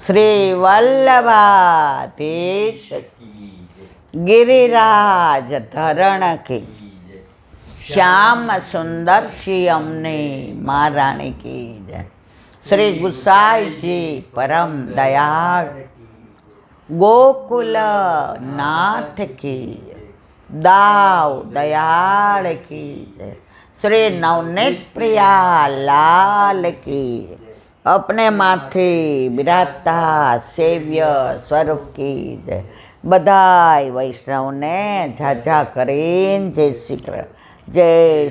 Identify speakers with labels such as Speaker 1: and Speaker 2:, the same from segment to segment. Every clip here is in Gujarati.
Speaker 1: શ્રી વલ્લભાધીશ गिरिराज धरण की श्याम सुंदर श्री अमने महारानी की जय। श्री गुसाई जी परम दयाल गोकुल नाथ की दाव दयाल की जय। श्री नवनीत प्रिया लाल की अपने माथे बिराजता सेव्य स्वरूप की जय। બધાય વૈષ્ણવને ઝાઝા કરીને જય શ્રી કૃષ્ણ, જય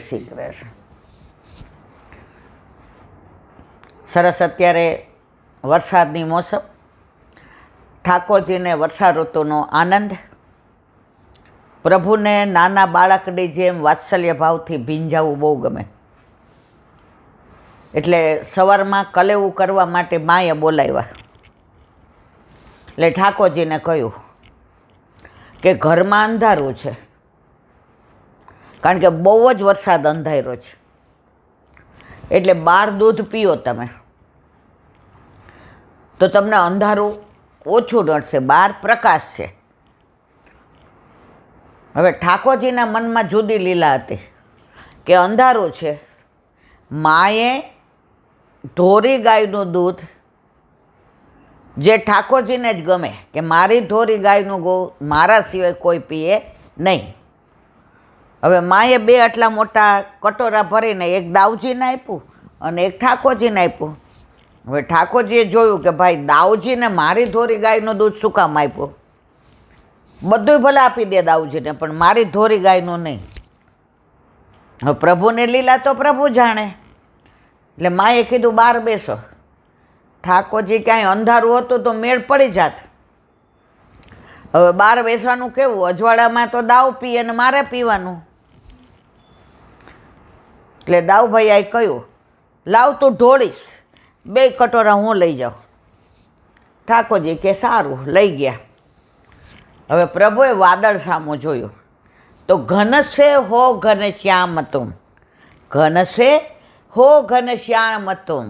Speaker 1: શ્રી કૃષ્ણ. સરસ અત્યારે વરસાદની મોસમ, ઠાકોરજીને વર્ષા ઋતુનો આનંદ, પ્રભુને નાના બાળકની જેમ વાત્સલ્ય ભાવથી ભીંજાવું બહુ ગમે. એટલે સવારમાં કલેવું કરવા માટે માએ બોલાવ્યા. એટલે ઠાકોરજીને કહ્યું કે ઘરમાં અંધારું છે, કારણ કે બહુ જ વરસાદ અંધાર્યો છે, એટલે બહાર દૂધ પીઓ તમે તો તમને અંધારું ઓછું નડશે, બહાર પ્રકાશ છે. હવે ઠાકોરજીના મનમાં જુદી લીલા હતી કે અંધારું છે, માએ ધોરી ગાયનું દૂધ જે ઠાકોરજીને જ ગમે કે મારી ધોરી ગાયનું ગો મારા સિવાય કોઈ પીએ નહીં. હવે માએ બે આટલા મોટા કટોરા ભરીને એક દાવજીને આપ્યું અને એક ઠાકોરજીને આપ્યું. હવે ઠાકોરજીએ જોયું કે ભાઈ દાવજીને મારી ધોરી ગાયનું દૂધ શું કામ આપ્યું, બધું ભલે આપી દે દાવજીને પણ મારી ધોરી ગાયનું નહીં. હવે પ્રભુને લીલા તો પ્રભુ જાણે. એટલે માએ કીધું બહાર બેસો. ઠાકોરજી ક્યાંય અંધારું હતું તો મેળ પડી જાત. હવે બહાર બેસવાનું કેવું, અજવાળામાં તો દાવ પીએ ને મારે પીવાનું. એટલે દાવભાઈએ કહ્યું લાવ તું ઢોળીશ, બે કટોરા હું લઈ જાઉં. ઠાકોરજી કે સારું, લઈ ગયા. હવે પ્રભુએ વાદળ સામું જોયું તો ઘન સે હો ઘન શ્યામ તુમ, ઘન સે હો ઘન શ્યામ તુમ,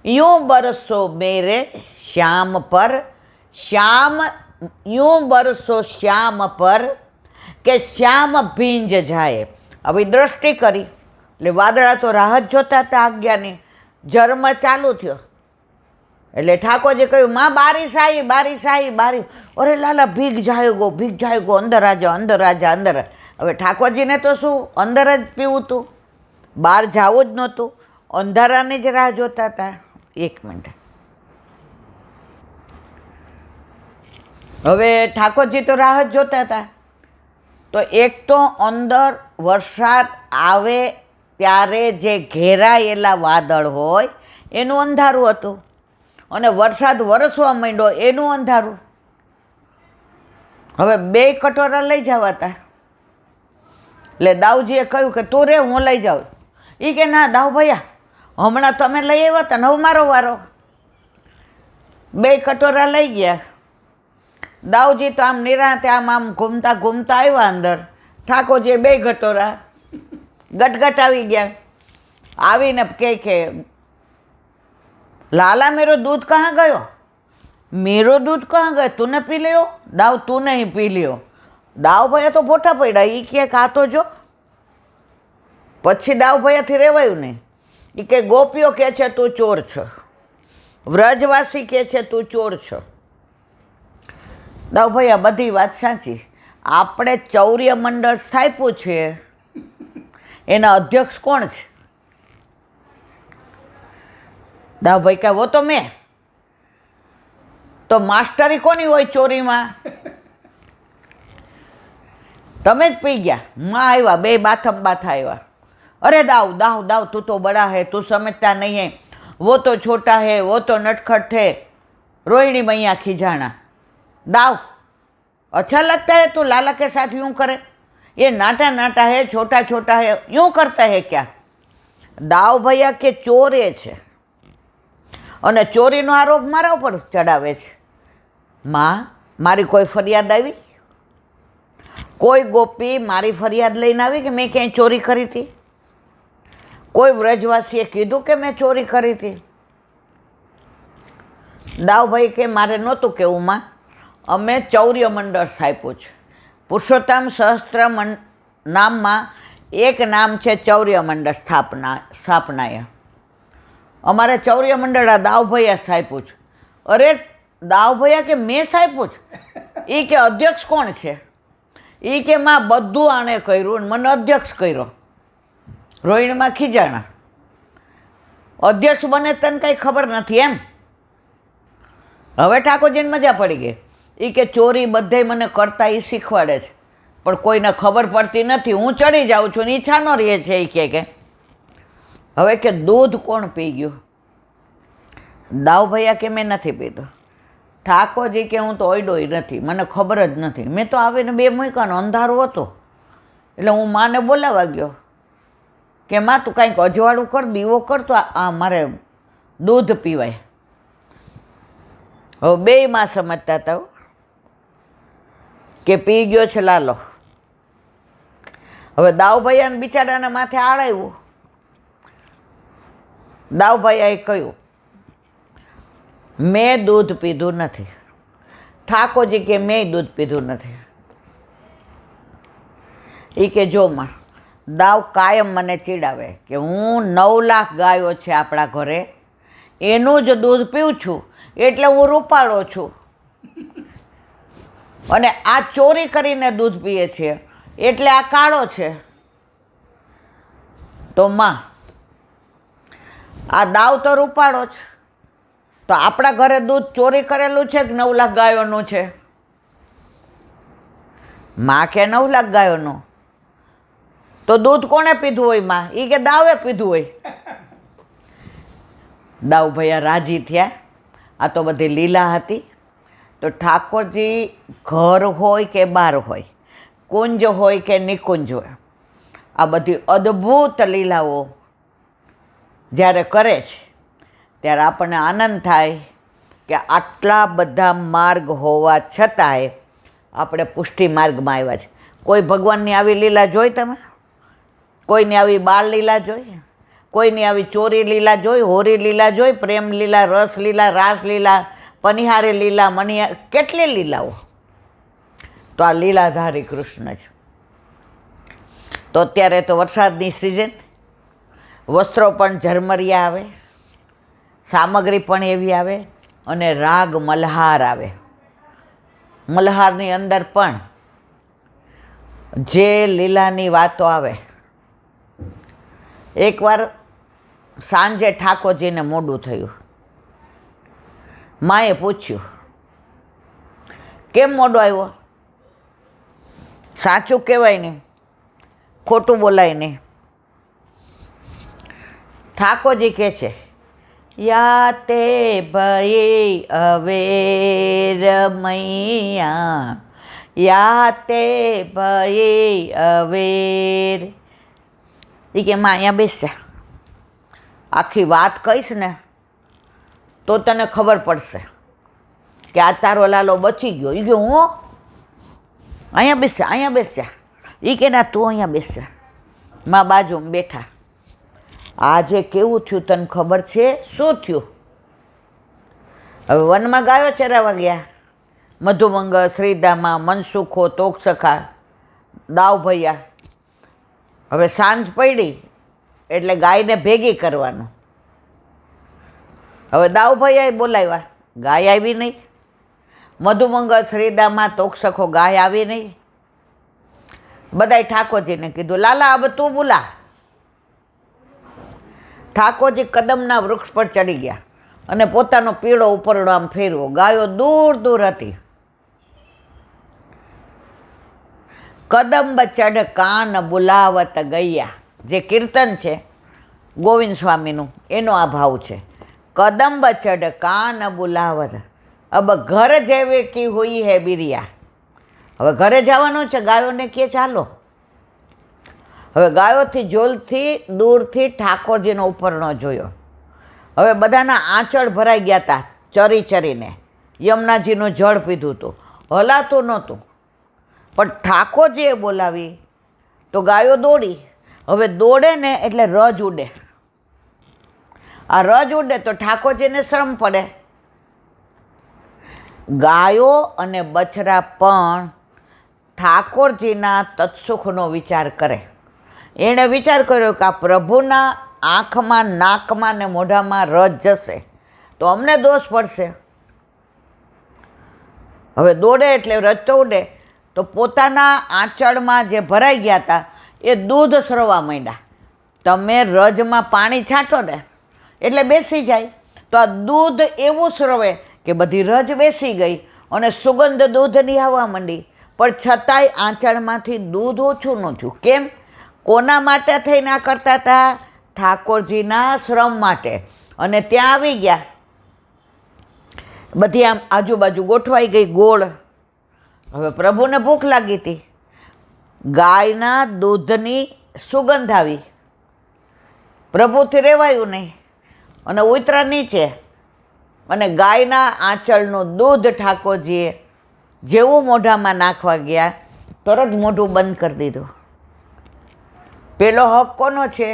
Speaker 1: यूं बरसो मेरे श्याम पर, श्याम यूं बरसो श्याम पर કે શ્યામ ભીંજ જાય. હવે દ્રષ્ટિ કરી એટલે વાદળા તો રાહ જ જોતા હતા આજ્ઞાની. જન્મ ચાલુ થયો એટલે ઠાકોરજી કહ્યું માં બારીશ આવી, બારીશ આવી, બારી. અરે લાલા ભીગ જાયગો, ભીગ જાયગો, અંદર આજા, અંદર આજા, અંદર. હવે ઠાકોરજીને તો શું અંદર જ પીવું હતું, બહાર જવું જ નહોતું, અંધારાની જ રાહ જોતા હતા. એક મિનિટ. હવે ઠાકોરજી તો રાહ જ જોતા હતા. તો એક તો અંદર વરસાદ આવે ત્યારે જે ઘેરાયેલા વાદળ હોય એનું અંધારું હતું, અને વરસાદ વરસવા માંડ્યો એનું અંધારું. હવે બે કટોરા લઈ જવા હતા. એટલે દાવજીએ કહ્યું કે તું રે હું લઈ જાઉં. એ કે ના દાવ ભૈયા, હમણાં તમે લઈ આવ્યા હતા ને હવે મારો વારો. બે કટોરા લઈ ગયા. દાવજી તો આમ નિરાંતે આમ ઘૂમતા ઘૂમતા આવ્યા અંદર. ઠાકોરજીએ બે કટોરા ગટગટ આવી ગયા. આવીને કે લાલા મેરો દૂધ કहाँ ગયો, મેરો દૂધ કहाँ ગયો, તું પી લ્યો. દાવ તું નહીં પી લ્યો. દાવ ભૈયા તો ભોઠા પડ્યા. એ કે આ તો જો. પછી દાવ ભૈયાથી રહેવાયું નહીં. એ કે ગોપીઓ કહે છે તું ચોર છો, વ્રજવાસી કહે છે તું ચોર છો. દાવ ભાઈ આ બધી વાત સાચી. આપણે ચૌર્ય મંડળ સ્થાપ્યું છે, એના અધ્યક્ષ કોણ છે? દાવભાઈ કહે વો તો મેં. તો માસ્ટરી કોની હોય ચોરીમાં? તમે જ પી ગયા. માં આવ્યા, બે બાથમ બાથા આવ્યા. अरे दाव दाव दाव तू तो बड़ा है, तू समझता नहीं है, वो तो छोटा है, वो तो नटखट है. रोहिणी मैया खिजाना. दाव अच्छा लगता है तू लाला के साथ यूं करे, ये नाटा नाटा है, छोटा छोटा है, यूं करता है क्या? दाव भैया के ચોરે છે અને ચોરીનો આરોપ મારા ઉપર ચડાવે છે. માં મારી કોઈ ફરિયાદ આવી? કોઈ ગોપી મારી ફરિયાદ લઈને આવી કે મેં ક્યાંય ચોરી કરી હતી? કોઈ વ્રજવાસીએ કીધું કે મેં ચોરી કરી હતી? દાવભાઈ કે મારે નહોતું કહેવું માં, અમે ચૌર્ય મંડળ સ્થાપ્યું છે. પુરુષોત્તમ સહસ્ત્ર નામમાં એક નામ છે ચૌર્ય મંડળ સ્થાપનાય. અમારે ચૌર્ય મંડળ આ દાવભાઈએ સ્થાપ્યું છે. અરે દાવભાઈ કે મેં સ્થાપ્યું છે? એ કે અધ્યક્ષ કોણ છે? એ કે માં બધું આણે કર્યું અને મને અધ્યક્ષ કર્યો. રોહિણીમાં ખીજાણા. અધ્યક્ષ બને તને કંઈ ખબર નથી એમ? હવે ઠાકોરજીને મજા પડી ગઈ. એ કે ચોરી બધે મને કરતા એ શીખવાડે છે, પણ કોઈને ખબર પડતી નથી. હું ચડી જાઉં છું ને ઈચ્છા ન રહે છે. એ કે હવે કે દૂધ કોણ પી ગયું? દાવભાઈ કે મેં નથી પીધું. ઠાકોરજી કે હું તો ઓઈડોય નથી, મને ખબર જ નથી. મેં તો આવીને 2 મૂક્યાનો અંધારું હતું એટલે હું માને બોલાવા ગયો કે માં તું કાંઈક અજવાળું કર, દીવો કર તો આ મારે દૂધ પીવાય. હવે 2 માં સમજતા હતા કે પી ગયો છે લાલો. હવે દાવભાઈ બિચારાના માથે આળાવ્યું. દાવભાઈએ કહ્યું મેં દૂધ પીધું નથી. ઠાકોરજી કે મેં દૂધ પીધું નથી. એ કે જો માં, દાવ કાયમ મને ચીડાવે કે હું 9 લાખ ગાયો છે આપણા ઘરે, એનું જ દૂધ પીઉં છું એટલે હું રૂપાળો છું, અને આ ચોરી કરીને દૂધ પીએ છે એટલે આ કાળો છે. તો માં, આ દાવ તો રૂપાળો છે, તો આપણા ઘરે દૂધ ચોરી કરેલું છે કે 9 લાખ ગાયોનું છે? માં કે 9 લાખ ગાયોનું. તો દૂધ કોણે પીધું હોય માં? એ કે દાવે પીધું હોય. દાવભાઈ રાજી થયા. આ તો બધી લીલા હતી. તો ઠાકોરજી ઘર હોય કે બહાર હોય, કુંજ હોય કે નિકુંજ હોય, આ બધી અદ્ભુત લીલાઓ જ્યારે કરે છે ત્યારે આપણને આનંદ થાય કે આટલા બધા માર્ગ હોવા છતાંય આપણે પુષ્ટિ માર્ગમાં આવ્યા છે. કોઈ ભગવાનની આવી લીલા જોઈ તમે? કોઈની આવી બાળ લીલા જોઈ? કોઈની આવી ચોરી લીલા જોઈ, હોરી લીલા જોઈ, પ્રેમ લીલા, રસ લીલા, રાસ લીલા, પનિહારી લીલા, મનિહાર, કેટલી લીલાઓ? તો આ લીલાધારી કૃષ્ણ છે. તો અત્યારે તો વરસાદની સિઝન, વસ્ત્રો પણ ઝરમરિયા આવે, સામગ્રી પણ એવી આવે, અને રાગ મલ્હાર આવે. મલ્હારની અંદર પણ જે લીલાની વાતો આવે. એકવાર સાંજે ઠાકોરજીને મોડું થયું. માએ પૂછ્યું કેમ મોડો આવ્યો? સાચું કહેવાય નહીં, ખોટું બોલાય નહીં. ઠાકોરજી કહે છે યા તે ભયે અવેર મૈયા, યા તે ભયે અવેર. એ કે માં અહીંયા બેસજા, આખી વાત કહીશ ને તો તને ખબર પડશે કે આ તારો લાલો બચી ગયો. એ કે હું? અહીંયા બેસજા, અહીંયા બેસજા. એ કે ના તું અહીંયા બેસજા. માં બાજુમાં બેઠા. આજે કેવું થયું તને ખબર છે? શું થયું? હવે વનમાં ગાયો ચરાવવા ગયા. મધુમંગ, શ્રીદામા, મનસુખો, તોકસખા, દાવભૈયા. હવે સાંજ પડી એટલે ગાયને ભેગી કરવાનું. હવે દાવભૈયાએ બોલાવ્યા, ગાય આવી નહીં. મધુમંગ, શ્રીદામા, તોકસખો, ગાય આવી નહીં. બધાય ઠાકોરજીને કીધું લાલા હવે તું બોલા. ઠાકોરજી કદમના વૃક્ષ પર ચડી ગયા અને પોતાનો પીળો ઉપરડો આમ ફેરવો. ગાયો દૂર દૂર હતી. કદંબ ચઢ કાન બોલાવત ગૈયા, જે કીર્તન છે ગોવિંદ સ્વામીનું, એનો આ ભાવ છે. કદંબ ચઢ કાન બોલાવત, અબ ઘર જેવે કી હુઈ હે બિરિયા. હવે ઘરે જવાનું છે, ગાયોને કે ચાલો. હવે ગાયોથી જોલથી દૂરથી ઠાકોરજીનો ઉપરનો જોયો. હવે બધાના આંચળ ભરાઈ ગયા હતા ચરી ચરીને. યમુનાજીનું જળ પીધું હતું, હલાતું નહોતું. પણ ઠાકોરજીએ બોલાવી તો ગાયો દોડી. હવે દોડે ને એટલે રજ ઉડે. આ રજ ઉડે તો ઠાકોરજીને શ્રમ પડે. ગાયો અને બછડા પણ ઠાકોરજીના તત્સુખનો વિચાર કરે. એણે વિચાર કર્યો કે આ પ્રભુના આંખમાં, નાકમાં ને મોઢામાં રજ જશે તો અમને દોષ પડશે. હવે દોડે એટલે રજ તો ઉડે. તો પોતાના આંચળમાં જે ભરાઈ ગયા હતા એ દૂધ સ્રવવા માંડ્યા. તમે રજમાં પાણી છાંટો ને એટલે બેસી જાય, તો આ દૂધ એવું સ્રવે કે બધી રજ બેસી ગઈ અને સુગંધ દૂધની આવવા માંડી. પણ છતાંય આંચળમાંથી દૂધ ઓછું ન થયું. કેમ? કોના માટે થઈને આ કરતા હતા? ઠાકોરજીના શ્રમ માટે. અને ત્યાં આવી ગયા, બધી આમ આજુબાજુ ગોઠવાઈ ગઈ ગોળ. હવે પ્રભુને ભૂખ લાગી હતી, ગાયના દૂધની સુગંધ આવી, પ્રભુથી રહેવાયું નહીં અને ઉતરા નીચે. અને ગાયના આંચળનું દૂધ ઠાકોરજીએ જેવું મોઢામાં નાખવા ગયા, તરત મોઢું બંધ કરી દીધું. પેલો હક કોનો છે?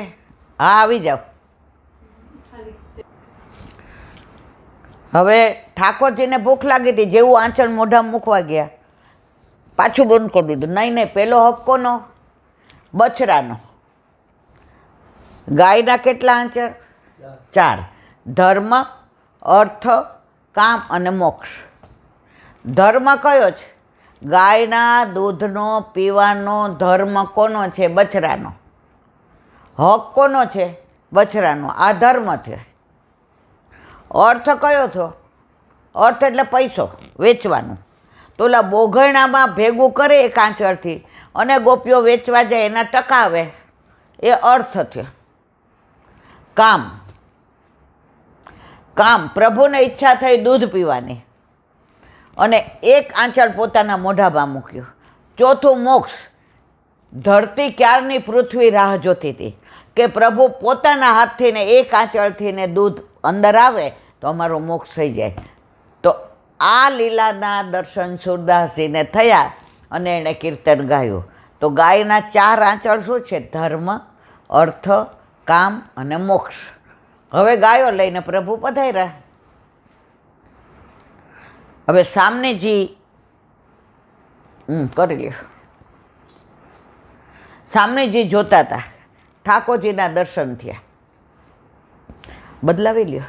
Speaker 1: હા, આવી જાઓ. હવે ઠાકોરજીને ભૂખ લાગી હતી, જેવું આંચળ મોઢામાં મૂકવા ગયા પાછું બંધ કરી દીધું. નહીં નહીં, પેલો હક કોનો? બછડાનો. ગાયના કેટલા આંચળ? 4. ધર્મ, અર્થ, કામ અને મોક્ષ. ધર્મ કયો છે? ગાયના દૂધનો પીવાનો ધર્મ કોનો છે? બછડાનો. હક કોનો છે? બછડાનો. આ ધર્મ છે. અર્થ કયો થયો? અર્થ એટલે પૈસો, વેચવાનું. તો ઓલા બોઘણામાં ભેગું કરે એક આંચળથી અને ગોપીઓ વેચવા જાય, એના ટકાવે, એ અર્થ થયો. કામ, કામ પ્રભુને ઈચ્છા થઈ દૂધ પીવાની અને એક આંચળ પોતાના મોઢામાં મૂક્યું. ચોથું મોક્ષ. ધરતી ક્યારની પૃથ્વી રાહ જોતી હતી કે પ્રભુ પોતાના હાથથી ને એક આંચળથી ને દૂધ અંદર આવે તો અમારો મોક્ષ થઈ જાય. તો આ લીલાના દર્શન સુરદાસજીને થયા અને એણે કીર્તન ગાયું. તો ગાયના 4 આંચળ શું છે? ધર્મ, અર્થ, કામ અને મોક્ષ. હવે ગાયો લઈને પ્રભુ પધાર્યા. હવે સામનેજી કરી લ્યો. સામનેજી જોતા હતા, ઠાકોરજીના દર્શન થયા. બદલાવી લ્યો.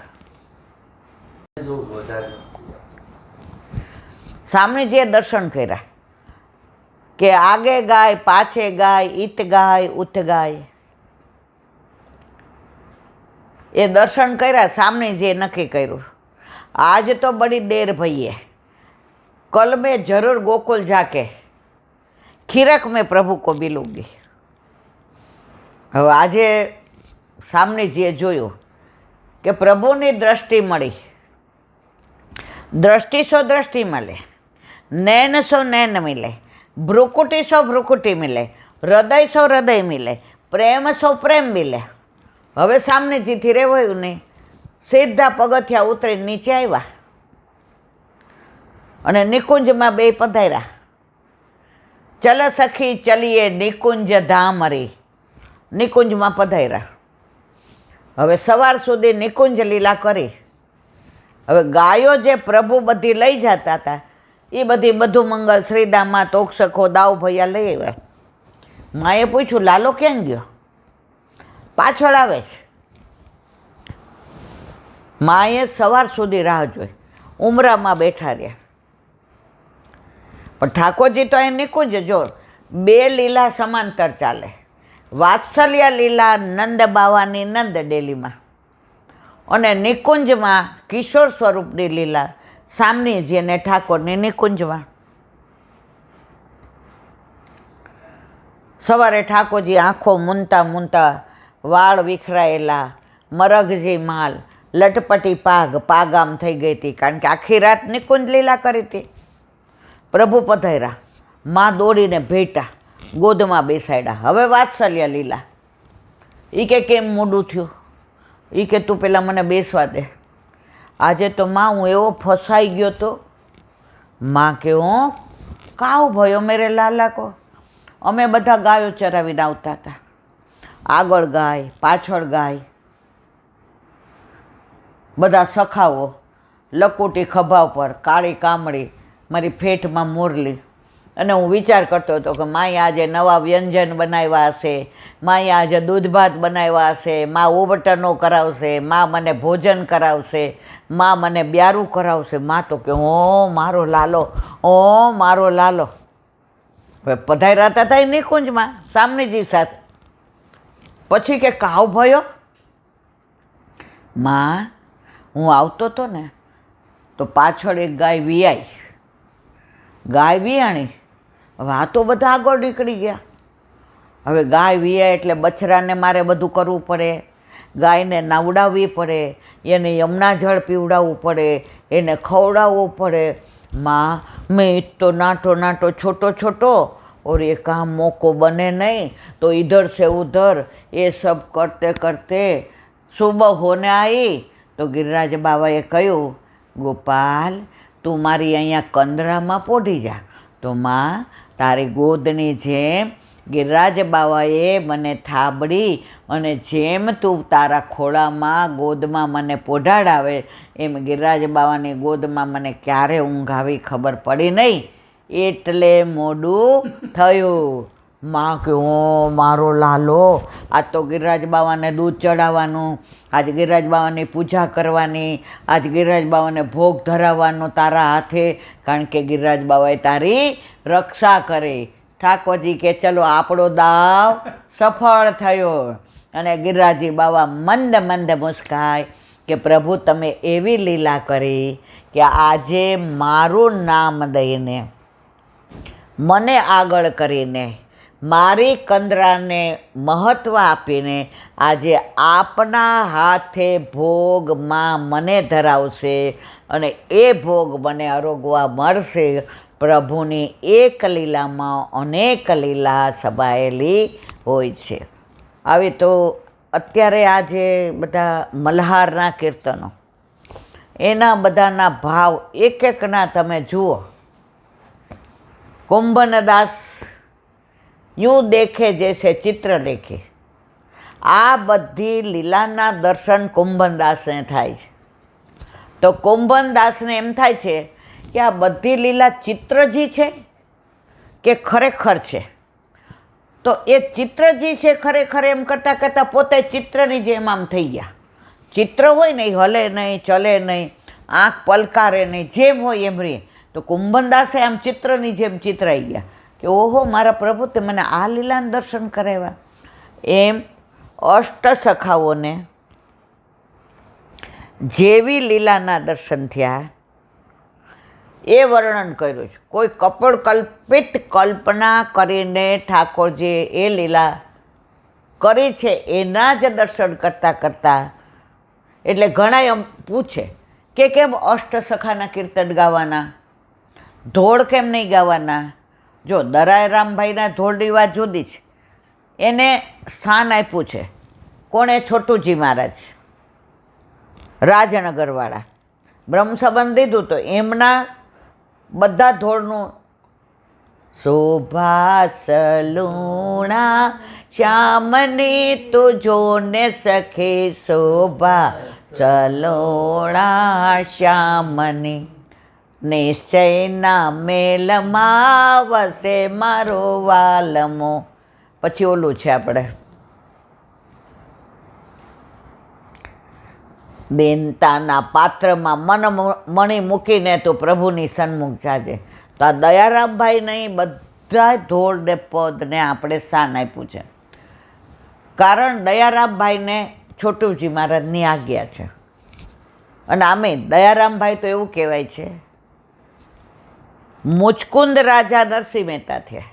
Speaker 1: સામનેજીએ દર્શન કર્યા કે આગે ગાય, પાછે ગાય, ઈત ગાય, ઉત ગાય. એ દર્શન કર્યા. સામનેજીએ નક્કી કર્યું, आज तो बड़ी देर भई है, कल मैं जरूर गोकुल जाके खीरक में प्रभु को मिलूंगी. હવે આજે સામને જે જોયું કે પ્રભુની દ્રષ્ટિ મળી. દ્રષ્ટિ સો દ્રષ્ટિ મળે, નૈન સો નૈન મિલે, ભ્રુકુટી સો ભ્રુકુટી મિલે, હૃદય સો હૃદય મિલે, પ્રેમ સો પ્રેમ મિલે. હવે સામને જીથી રહેવાયું નહીં. સીધા પગથિયા ઉતરી નીચે આવ્યા અને નિકુંજમાં બે પધાર્યા. ચલ સખી ચલીએ નિકુંજ ધામરી. નિકુંજમાં પધાર્યા. હવે સવાર સુધી નિકુંજ લીલા કરી. હવે ગાયો જે પ્રભુ બધી લઈ જતા હતા એ બધી બધું મંગલ, શ્રીદામા, તોક્ષખો, દાવ ભૈયા લઈ આવ્યા. માએ પૂછ્યું, લાલો ક્યાં ગયો? પાછળ આવે છે. માએ સવાર સુધી રાહ જોઈ, ઉમરામાં બેઠા રહ્યા. પણ ઠાકોરજી તો અહીં નિકુંજ જો 2 લીલા સમાંતર ચાલે. વાત્સલ્ય લીલા નંદ બાવાની નંદ ડેલીમાં અને નિકુંજમાં કિશોર સ્વરૂપની લીલા સામનીજી અને ઠાકોરની નિકુંજમાં. સવારે ઠાકોરજી આંખો મૂંતા મૂંતા, વાળ વિખરાયેલા, મરઘજી માલ, લટપટી પાઘ, પાગામ થઈ ગઈ હતી, કારણ કે આખી રાત નિકુંજ લીલા કરી હતી. પ્રભુ પધાર્યા. માં દોડીને ભેટા, ગોદમાં બેસાડ્યા. હવે વાત્સલ્ય લીલા. એ કે કેમ મોડું થયું? એ કે તું પેલા મને બેસવા દે. આજે તો માં હું એવો ફસાઈ ગયો તો. માં કે હું કાવ ભયો મેરે લાલા કો. અમે બધા ગાયો ચરાવીને આવતા હતા. આગળ ગાય, પાછળ ગાય, બધા સખાઓ લકુટી ખભા ઉપર, કાળી કામળી, મારી ફેટમાં મુરલી. અને હું વિચાર કરતો હતો કે માએ આજે નવા વ્યંજન બનાવ્યા હશે, માએ આજે દૂધ ભાત બનાવ્યા હશે, મા ઓવટનો કરાવશે, મા મને ભોજન કરાવશે, મા મને બ્યારું કરાવશે. મા તો કે ઓ મારો લાલો, ઓ મારો લાલો. હવે પધાર્યા હતા એ નિકુંજમાં સામનેજી સાથે. પછી કે કાવ ભયો માં, હું આવતો હતો ને તો પાછળ એક ગાય વિયાઈ, ગાય વિયાણી. હવે આ તો બધા આગળ નીકળી ગયા. હવે ગાય વિયાય એટલે બછરાને મારે બધું કરવું પડે, ગાયને નવડાવવી પડે, એને યમુના જળ પીવડાવવું પડે, એને ખવડાવવું પડે. माँ मैं तो नाटो नाटो छोटो छोटो और ये काम मौको बने नहीं तो इधर से उधर ये सब करते करते सुबह होने आई तो गिरिराज बाबाए कहूँ गोपाल તું મારી અહીંયા કંદરામાં પોઢી જા. તો માં તારી ગોદની જેમ ગિરિરાજ બાવાએ મને થાબડી અને જેમ તું તારા ખોળામાં ગોદમાં મને પોઢાડાવે એમ ગિરિરાજ બાવાની ગોદમાં મને ક્યારે ઊંઘ આવી ખબર પડી નહીં, એટલે મોડું થયું. માં કે ઓ મારો લાલો, આજ તો ગિરિરાજ બાવાને દૂધ ચડાવવાનું, આજ ગિરિરાજ બાવાની પૂજા કરવાની, આજ ગિરિરાજ બાવાને ભોગ ધરાવવાનો તારા હાથે, કારણ કે ગિરિરાજ બાવાએ તારી રક્ષા કરી. ઠાકોરજી કે ચલો આપણો દાવ સફળ થયો. અને ગિરિરાજી બાવા મંદ મંદ મુસ્કાય કે પ્રભુ તમે એવી લીલા કરી કે આજે મારું નામ દઈને, મને આગળ કરીને, મારી કંદરાને મહત્ત્વ આપીને આજે આપના હાથે ભોગમાં મને ધરાવશે અને એ ભોગ મને આરોગવા મળશે. પ્રભુની એક લીલામાં અનેક લીલા સભાયેલી હોય છે. આવી તો અત્યારે આજે બધા મલ્હારના કીર્તનો, એના બધાના ભાવ એક એકના તમે જુઓ. કુંભનદાસ यूँ देखे जैसे चित्र देखे. આ બધી લીલાના દર્શન કુંભનદાસને થાય છે. તો કુંભનદાસને એમ થાય છે કે આ બધી લીલા ચિત્રજી છે કે ખરેખર છે. તો એ ચિત્રજી છે ખરેખર એમ કરતાં કરતાં પોતે ચિત્રની જેમ આમ થઈ ગયા. ચિત્ર હોય ને એ હલે નહીં, ચલે નહીં, આંખ પલકારે નહીં, જેમ હોય એમ રહે. તો કુંભનદાસે આમ ચિત્રની જેમ ચિતરાઈ ગયા કે ઓહો મારા પ્રભુ તે મને આ લીલાના દર્શન કરાવ્યા. એમ અષ્ટસખાઓને જેવી લીલાના દર્શન થયા એ વર્ણન કર્યું છે. કોઈ કપડ કલ્પિત કલ્પના કરીને ઠાકોરજીએ એ લીલા કરી છે એના જ દર્શન કરતાં કરતાં. એટલે ઘણા એમ પૂછે કે કેમ અષ્ટસખાના કીર્તન ગાવાના, ધોળ કેમ નહીં ગાવાના? જો દયારામભાઈના ધોળની વાત જુદી છે, એને સ્થાન આપ્યું છે કોણે? છોટુજી મહારાજ રાજનગરવાળા. બ્રહ્મ સંબંધ દીધું તો એમના બધા ધોળનું શોભા સલુણા શ્યામની તુજોને સખે શોભા સલોણા શ્યામની નિશ્ચયના મેલમાં વસે મારો વાલમો. પછી ઓલું છે આપણે બેનતાના પાત્રમાં મણી મૂકીને તો પ્રભુની સન્મુખ જાજે. તો આ દયારામભાઈ નહીં બધા ધોળ ને પદને આપણે સ્થાન આપ્યું છે. કારણ દયારામભાઈને છોટુજી મહારાજની આજ્ઞા છે. અને આમે દયારામભાઈ તો એવું કહેવાય છે મુચકુંદ રાજા નરસિંહ મહેતા થયા.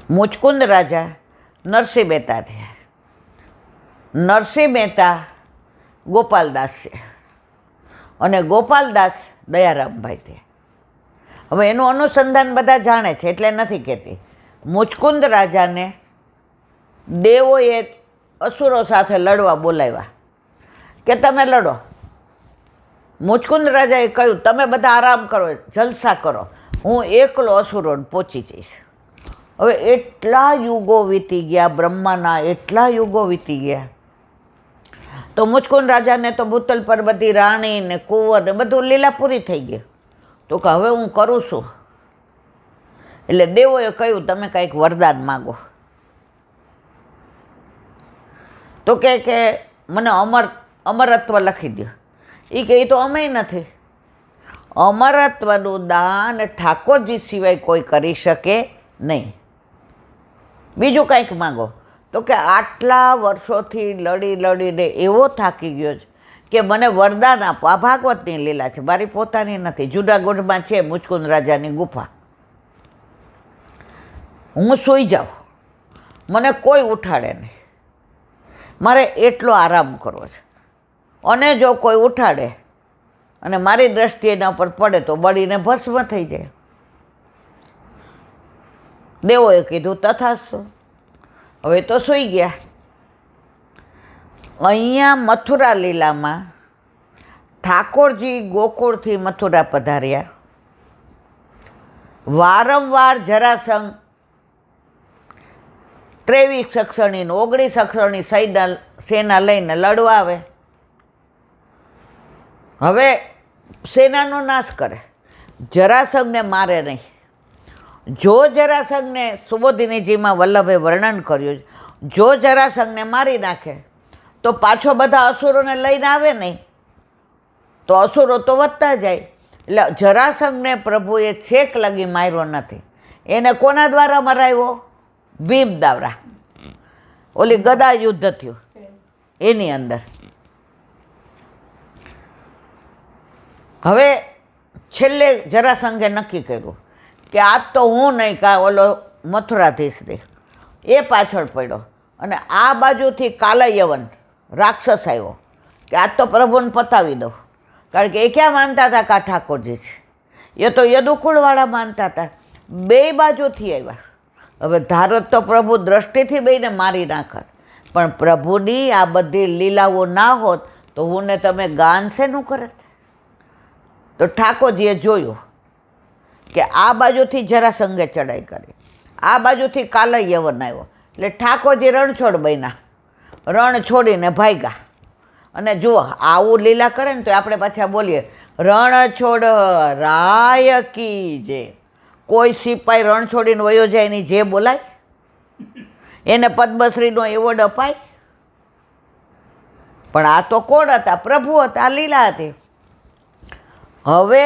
Speaker 1: મુચકુંદ રાજા નરસિંહ મહેતા થયા. નરસિંહ મહેતા ગોપાલદાસ છે અને ગોપાલદાસ દયારામભાઈ થયા. હવે એનું અનુસંધાન બધા જાણે છે એટલે નથી કહેતી. મુચકુંદ રાજાને દેવોએ અસુરો સાથે લડવા બોલાવ્યા કે તમે લડો. મુચકુંદ રાજાએ કહ્યું તમે બધા આરામ કરો, જલસા કરો, હું એકલો અસુરોને પહોંચી જઈશ. હવે એટલા યુગો વીતી ગયા, બ્રહ્માના એટલા યુગો વીતી ગયા. તો મુચકુંદ રાજાને તો ભૂતલ પર બધી રાણી ને કુંવર ને બધું લીલા પૂરી થઈ ગઈ. તો કે હવે હું કરું છું. એટલે દેવોએ કહ્યું તમે કંઈક વરદાન માગો. તો કે મને અમરત્વ લખી દો. એ કે એ તો અમેય નથી. અમરત્વનું દાન ઠાકોરજી સિવાય કોઈ કરી શકે નહીં. બીજું કંઈક માગો. તો કે આટલા વર્ષોથી લડીને એવો થાકી ગયો છે કે મને વરદાન આપો. આ ભાગવતની લીલા છે, મારી પોતાની નથી. જુનાગઢમાં છે મુચકુંદ રાજાની ગુફા. હું સૂઈ જાઉં, મને કોઈ ઉઠાડે નહીં, મારે એટલો આરામ કરવો છે. અને જો કોઈ ઉઠાડે અને મારી દ્રષ્ટિએ એના પર પડે તો બળીને ભસ્મ થઈ જાય. દેવોએ કીધું તથાસ્તુ. હવે તો સૂઈ ગયા. અહીંયા મથુરા લીલામાં ઠાકોરજી ગોકુળથી મથુરા પધાર્યા. વારંવાર જરાસંઘ 23 અક્ષરની 19 અક્ષરની સેના લઈને લડવા આવે. હવે સેનાનો નાશ કરે, જરાસંઘને મારે નહીં. જો જરાસંઘને સુબોધિનીજીમાં વલ્લભે વર્ણન કર્યું, જો જરાસંઘને મારી નાખે તો પાછો બધા અસુરોને લઈને આવે નહીં, તો અસુરો તો વધતા જાય. એટલે જરાસંઘને પ્રભુએ છેક લગી માર્યો નથી. એને કોના દ્વારા મરાવ્યો? ભીમ દ્વારા. ઓલી ગદા યુદ્ધ થયું એની અંદર. હવે છેલ્લે જરાસંઘે નક્કી કર્યું કે આજ તો હું નહીં કા ઓલો મથુરાધીશ દે. એ પાછળ પડ્યો અને આ બાજુથી કાલયવન રાક્ષસ આવ્યો કે આજ તો પ્રભુને પતાવી દઉં. કારણ કે એ ક્યાં માનતા હતા કા ઠાકોરજી છે, એ તો યદુકુળવાળા માનતા હતા. બે બાજુથી આવ્યા. હવે ધારત તો પ્રભુ દ્રષ્ટિથી બેને મારી નાખત, પણ પ્રભુની આ બધી લીલાઓ ના હોત તો હું ને તમે ગાન શેનું કરત? તો ઠાકોરજીએ જોયું કે આ બાજુથી જરાસંઘે ચડાઈ કરી, આ બાજુથી કાલયવન આવ્યો. એટલે ઠાકોરજી રણછોડ બન્યા, રણ છોડીને ભાગ્યા. અને જુઓ આવું લીલા કરે ને તો આપણે પાછા બોલીએ રણછોડ રાય કી જે. કોઈ સિપાઈ રણ છોડીને વયો જાય એની જે બોલાય? એને પદ્મશ્રીનો એવોર્ડ અપાય? પણ આ તો કોણ હતા? પ્રભુ હતા, આ લીલા હતી. હવે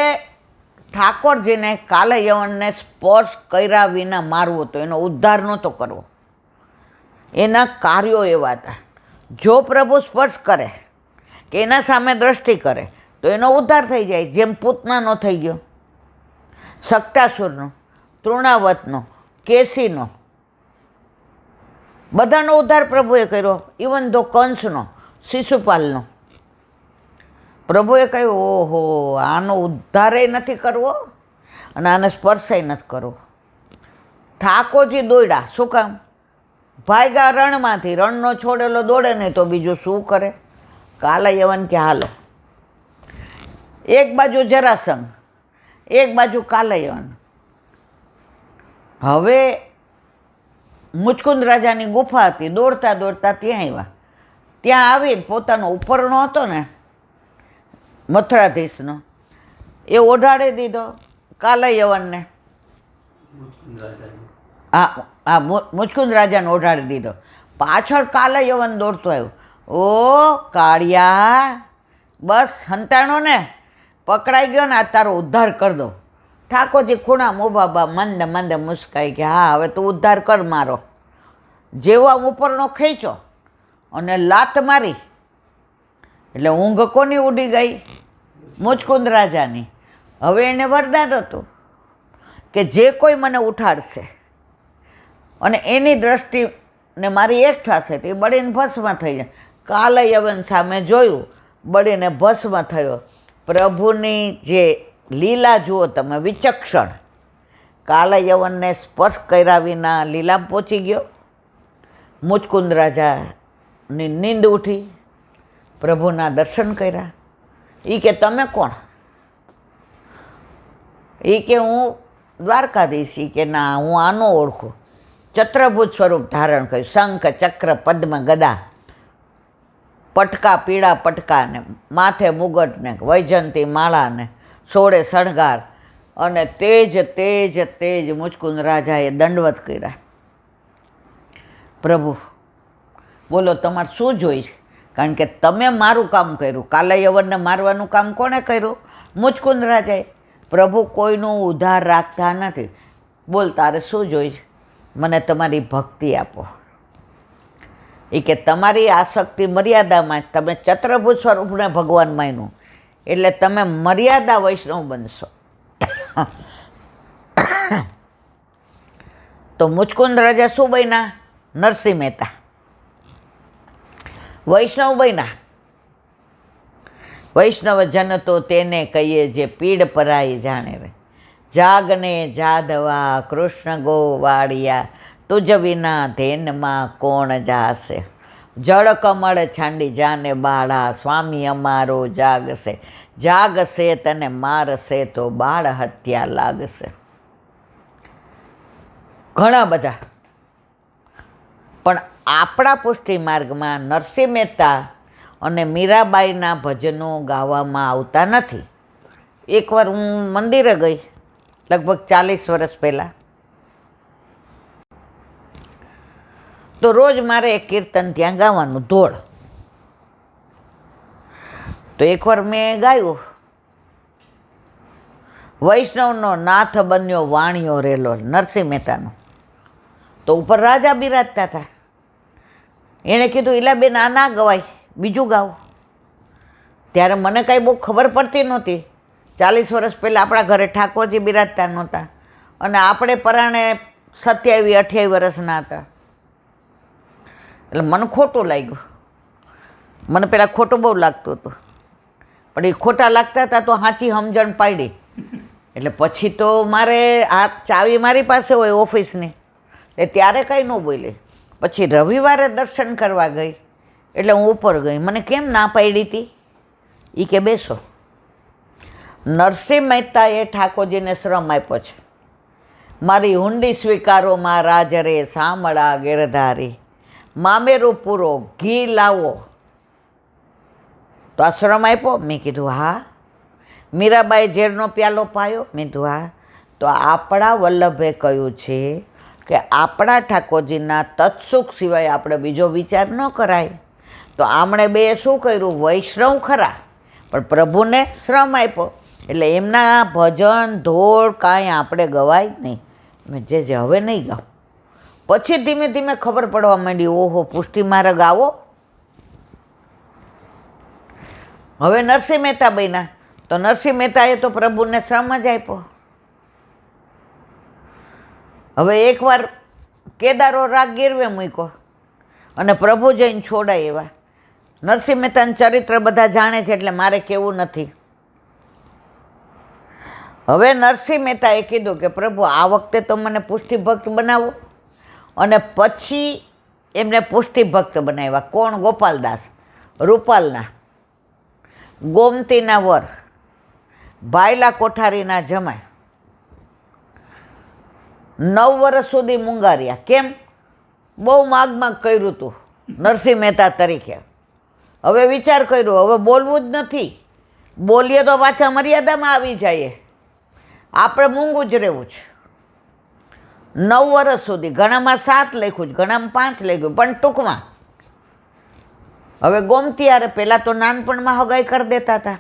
Speaker 1: ઠાકોરજીને કાલયવનને સ્પર્શ કર્યા વિના મારવો તો એનો ઉદ્ધાર નહોતો કરવો. એના કાર્યો એવા હતા, જો પ્રભુ સ્પર્શ કરે કે એના સામે દ્રષ્ટિ કરે તો એનો ઉદ્ધાર થઈ જાય. જેમ પૂતનાનો થઈ ગયો, સક્ટાસુરનો, તૃણાવતનો, કેસીનો, બધાનો ઉદ્ધાર પ્રભુએ કર્યો. ઇવન ધો કંસનો, શિશુપાલનો. પ્રભુએ કહ્યું ઓહો આનો ઉદ્ધારે નથી કરવો અને આને સ્પર્શય નથી કરવો. ઠાકોરજી દોડ્યા. શું કામ? ભાગ્યા રણમાંથી. રણનો છોડેલો દોડે નહીં તો બીજું શું કરે? કાલયવન કે હાલો. એક બાજુ જરાસંઘ, એક બાજુ કાલયવન. હવે મુચકુંદ રાજાની ગુફા હતી. દોડતા દોડતા ત્યાં આવ્યા. ત્યાં આવીને પોતાનો ઉપરનો હતો ને મથુરાધીશનો, એ ઓઢાડી દીધો કાલયવનને. હા, મુચકુંદ રાજાને ઓઢાડી દીધો. પાછળ કાલયવન દોડતો આવ્યો. ઓ કાળિયા, બસ હંતાણો ને, પકડાઈ ગયો ને, આ તારો ઉદ્ધાર કરી દો. ઠાકોરજી ખૂણા મોબાબા મંદ મંદ મુસ્કાઈ કે હા હવે તું ઉદ્ધાર કર મારો. જેવો આમ ઉપરનો ખેંચો અને લાત મારી એટલે ઊંઘ કોની ઉડી ગઈ? મુચકુંદ રાજાની. હવે એને વરદાન હતું કે જે કોઈ મને ઉઠાડશે અને એની દ્રષ્ટિને મારી એક થશે તો એ બળીને ભસ્મ થઈ જાય. કાલયવન સામે જોયું, બળીને ભસ્મ થયો. પ્રભુની જે લીલા જુઓ તમે, વિચક્ષણ. કાલયવનને સ્પર્શ કર્યા વિના લીલામાં પહોંચી ગયો. મુચકુંદ રાજાની નીંદ ઉઠી, પ્રભુના દર્શન કર્યા. એ કે તમે કોણ? એ કે હું દ્વારકાધીશ. એ કે ના હું આનો ઓળખું. ચત્રભુજ સ્વરૂપ ધારણ કર્યું, શંખ ચક્ર પદ્મ ગદા. પટકા, પીળા પટકા ને માથે મુગટ ને વૈજંતી માળા ને સોળે શણગાર અને તેજ તેજ તેજ મુચકુંદ રાજાએ દંડવત કર્યા. પ્રભુ બોલો તમારે શું જોઈ છે? કારણ કે તમે મારું કામ કર્યું. કાલે યવનને મારવાનું કામ કોણે કર્યું? મુચકુંદ રાજાએ. પ્રભુ કોઈનું ઉધાર રાખતા નથી. બોલ તારે શું જોઈ છે? મને તમારી ભક્તિ આપો. એ કે તમારી આસક્તિ મર્યાદામાં જ. તમે ચત્રભુજ સ્વરૂપને ભગવાન માન્યું એટલે તમે મર્યાદા વૈષ્ણવ બનશો. તો મુચકુંદ રાજા શું બન્યા? નરસિંહ મહેતા. વૈષ્ણવ બન્યા. વૈષ્ણવ જન તો તેને કહીએ જે પીડ પરાઈ જાણે રે. જાગને જાદવા કૃષ્ણ ગોવાળિયા તુજ વિના ધેનમાં કોણ જાશે. જળ કમળ છાંડી જાને બાળા સ્વામી અમારો જાગશે. જાગશે તને મારશે તો બાળ હત્યા લાગશે. ઘણા બધા. પણ આપણા પુષ્ટિ માર્ગમાં નરસિંહ મહેતા અને મીરાબાઈના ભજનો ગાવામાં આવતા નથી. એકવાર હું મંદિરે ગઈ લગભગ 40 વર્ષ પહેલાં. તો રોજ મારે એક કીર્તન ત્યાં ગાવાનું ધોળ. તો એકવાર મેં ગાયું, વૈષ્ણવનો નાથ બન્યો વાણિયો રેલો, નરસિંહ મહેતાનો. તો ઉપર રાજા બિરાજતા હતા. એણે કીધું ઈલાબેન આ ના ગવાય, બીજું ગાવું. ત્યારે મને કાંઈ બહુ ખબર પડતી નહોતી. 40 વર્ષ પહેલાં આપણા ઘરે ઠાકોરજી બિરાજતા નહોતા અને આપણે પરાણે 27-28 વર્ષના હતા. એટલે મને ખોટું લાગ્યું. મને પહેલાં ખોટું બહુ લાગતું હતું, પણ એ ખોટા લાગતા હતા તો સાચી સમજણ પાડી. એટલે પછી તો મારે આ ચાવી મારી પાસે હોય ઓફિસની, એટલે ત્યારે કંઈ ન બોલી. પછી રવિવારે દર્શન કરવા ગઈ એટલે હું ઉપર ગઈ. મને કેમ ના પાડી હતી? એ કે બેસો. નરસિંહ મહેતાએ ઠાકોરજીને શ્રમ આપ્યો છે. મારી હુંડી સ્વીકારો માં રાજરે સામળા ગેરધારી, મામેરું પૂરો ઘી લાવો. તો આ શ્રમ આપ્યો? મેં કીધું હા. મીરાબાઈ ઝેરનો પ્યાલો પાયો? મેં કીધું હા. તો આપણા વલ્લભે કહ્યું છે કે આપણા ઠાકોરજીના તત્સુખ સિવાય આપણે બીજો વિચાર ન કરાય. તો આમણે બે શું કર્યું? વૈષ્ણવ ખરા પણ પ્રભુને શ્રમ આપ્યો. એટલે એમના ભજન ધોળ કાંઈ આપણે ગવાય જ નહીં. મેં જે હવે નહીં ગાઉં. પછી ધીમે ધીમે ખબર પડવા માંડી, ઓહો પુષ્ટિ માર્ગ આવો. હવે નરસિંહ મહેતા બન્યા. તો નરસિંહ મહેતાએ તો પ્રભુને શ્રમ જ આપ્યો. હવે એકવાર કેદારો રાગ ગીરવે મૂક્યો અને પ્રભુ જઈને છોડાય એવા. નરસિંહ મહેતાનું ચરિત્ર બધા જાણે છે એટલે મારે કહેવું નથી. હવે નરસિંહ મહેતાએ કીધું કે પ્રભુ આ વખતે તો મને પુષ્ટિ ભક્ત બનાવો. અને પછી એમને પુષ્ટિ ભક્ત બનાવ્યા. કોણ? ગોપાલદાસ, રૂપાલના, ગોમતીના વર, ભાયલા કોઠારીના જમાઈ. 9 વર્ષ સુધી મૂંગાર્યા. કેમ? બહુ માગ કર્યું હતું નરસિંહ મહેતા તરીકે. હવે વિચાર કર્યો હવે બોલવું જ નથી. બોલીએ તો પાછા મર્યાદામાં આવી જાય. આપણે મૂંગું જ રહેવું છે. 9 વર્ષ સુધી. ઘણામાં 7 લખ્યું છે, ઘણામાં 5 લખ્યું, પણ ટૂંકમાં. હવે ગોમતીયારે પહેલાં તો નાનપણમાં હગાઈ કરી દેતા હતા.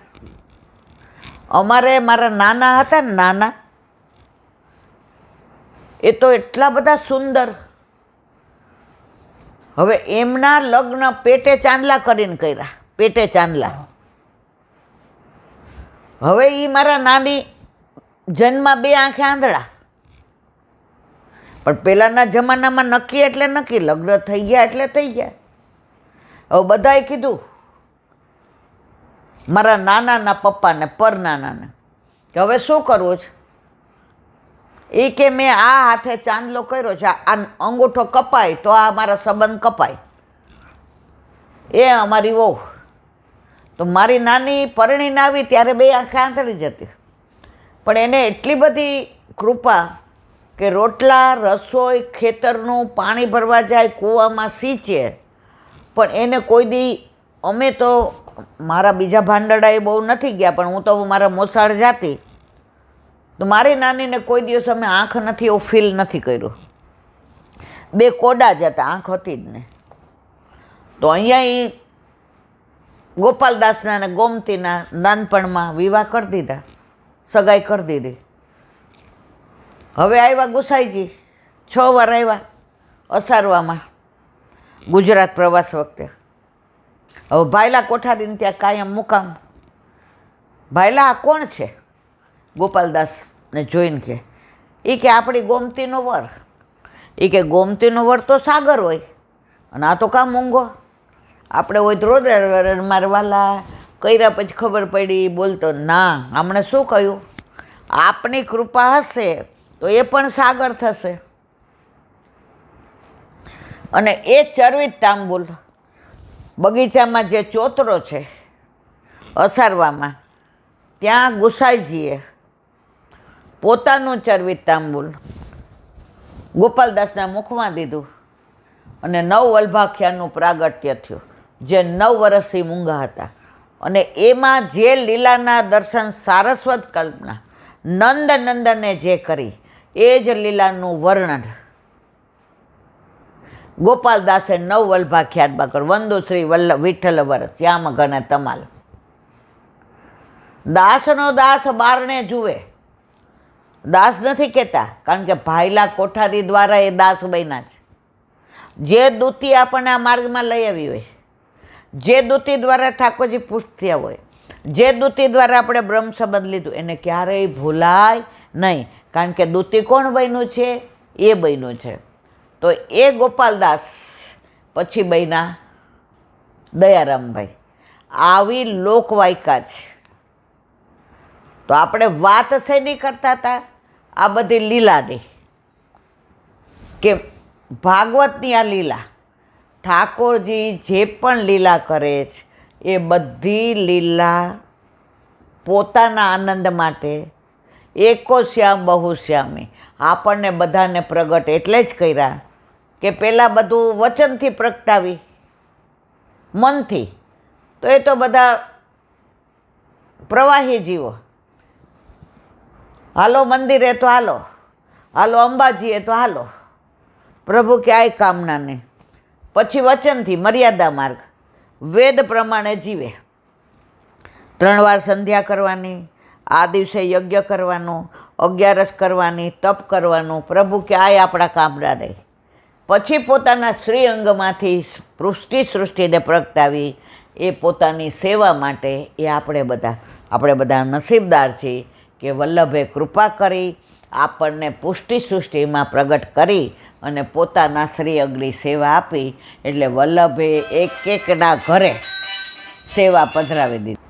Speaker 1: અમારે મારા નાના હતા ને, નાના, એ તો એટલા બધા સુંદર. હવે એમના લગ્ન પેટે ચાંદલા કરીને કર્યા. પેટે ચાંદલા. હવે એ મારા નાની જન્મમાં 2 આંખે આંધળા. પણ પહેલાંના જમાનામાં નક્કી એટલે નક્કી, લગ્ન થઈ ગયા એટલે થઈ ગયા. હવે બધાએ કીધું મારા નાનાના પપ્પાને, પર નાનાને, કે હવે શું કરવું છે? એ કે મેં આ હાથે ચાંદલો કર્યો છે, આ અંગૂઠો કપાય તો આ મારા સંબંધ કપાય. એ અમારી વહુ. તો મારી નાની પરણીને આવી ત્યારે 2 આંખે આંધળી જતી. પણ એને એટલી બધી કૃપા કે રોટલા, રસોઈ, ખેતરનું પાણી ભરવા જાય, કૂવામાં સીંચે, પણ એને કોઈ દી અમે તો મારા બીજા ભાંડડા એ બહુ નથી ગયા, પણ હું તો મારા મોસાળ જાતી તો મારી નાનીને કોઈ દિવસ અમે આંખ નથી એવું ફીલ નથી કર્યું. 2 કોડા જ હતા, આંખ હતી જ ને. તો અહીંયા એ ગોપાલદાસના અને ગોમતીના નાનપણમાં વિવાહ કરી દીધા, સગાઈ કરી દીધી. હવે આવ્યા ગુસાઈજી, 6 વાર આવ્યા અસારવામાં ગુજરાત પ્રવાસ વખતે. હવે ભાઈલા કોઠારીને ત્યાં કાયમ મુકામ. ભાઈલા આ કોણ છે? ગોપાલદાસને જોઈને કે એ કે આપણી ગોમતીનો વર. એ કે ગોમતીનો વર તો સાગર હોય અને આ તો કાં મૂંગો. આપણે હોય તો રોજ મારવાલા કર્યા પછી ખબર પડી બોલતો. ના, હમણાં શું કહ્યું? આપની કૃપા હશે તો એ પણ સાગર થશે. અને એ ચરવિત તાંબુલ બગીચામાં જે ચોતરો છે અસારવામાં, ત્યાં ગુસાઈજીએ પોતાનું ચરવિત તાંબુલ ગોપાલદાસના મુખમાં દીધું અને 9 વલ્ભાખ્યાનનું પ્રાગટ્ય થયું, જે 9 વર્ષથી મૂંગા હતા. અને એમાં જે લીલાના દર્શન સારસ્વત કલ્પના નંદનંદને જે કરી એ જ લીલાનું વર્ણન ગોપાલદાસે 9 વલ્ભાખ્યાનમાં કર્યું. વંદુ શ્રી વિઠ્ઠલ વરસ શ્યામ ઘન તમાલ. દાસનો દાસ બારણે જુએ. દાસ નથી કહેતા, કારણ કે ભાઈલા કોઠારી દ્વારા એ દાસ બન્યા છે. જે દૂતી આપણને આ માર્ગમાં લઈ આવી હોય, જે દૂતી દ્વારા ઠાકોરજી પૂછ્યા હોય, જે દૂતી દ્વારા આપણે બ્રહ્મ સંબંધ લીધું, એને ક્યારેય ભૂલાય નહીં. કારણ કે દૂતી કોણ બન્યું છે? એ બન્યું છે. તો એ ગોપાલદાસ પછી બન્યા દયારામભાઈ. આવી લોકવાયકા છે. તો આપણે વાત શેની કરતા હતા? આ બધી લીલાની, કે ભાગવતની આ લીલા, ઠાકોરજી જે પણ લીલા કરે છે એ બધી લીલા પોતાના આનંદ માટે, એકો શ્યામ બહુ શ્યામી, આપણને બધાને પ્રગટ એટલે જ કર્યા કે પહેલાં બધું વચનથી પ્રગટાવી, મનથી તો એ તો બધા પ્રવાહી જીવો. હાલો મંદિરે તો હાલો, હાલો અંબાજીએ તો હાલો, પ્રભુ ક્યાંય કામના નહીં. પછી વચનથી મર્યાદા માર્ગ, વેદ પ્રમાણે જીવે. 3 વાર સંધ્યા કરવાની, આ દિવસે યજ્ઞ કરવાનું, 11 કરવાની, તપ કરવાનું, પ્રભુ ક્યાંય આપણા કામના નહીં. પછી પોતાના શ્રી અંગમાંથી સૃષ્ટિને પ્રગટાવી એ પોતાની સેવા માટે એ આપણે બધા નસીબદાર છીએ કે વલ્લભે કૃપા કરી આપણને પુષ્ટિ સૃષ્ટિમાં પ્રગટ કરી અને પોતાના શ્રી અંગની સેવા આપી. એટલે વલ્લભે એકના ઘરે સેવા પધરાવી દીધી.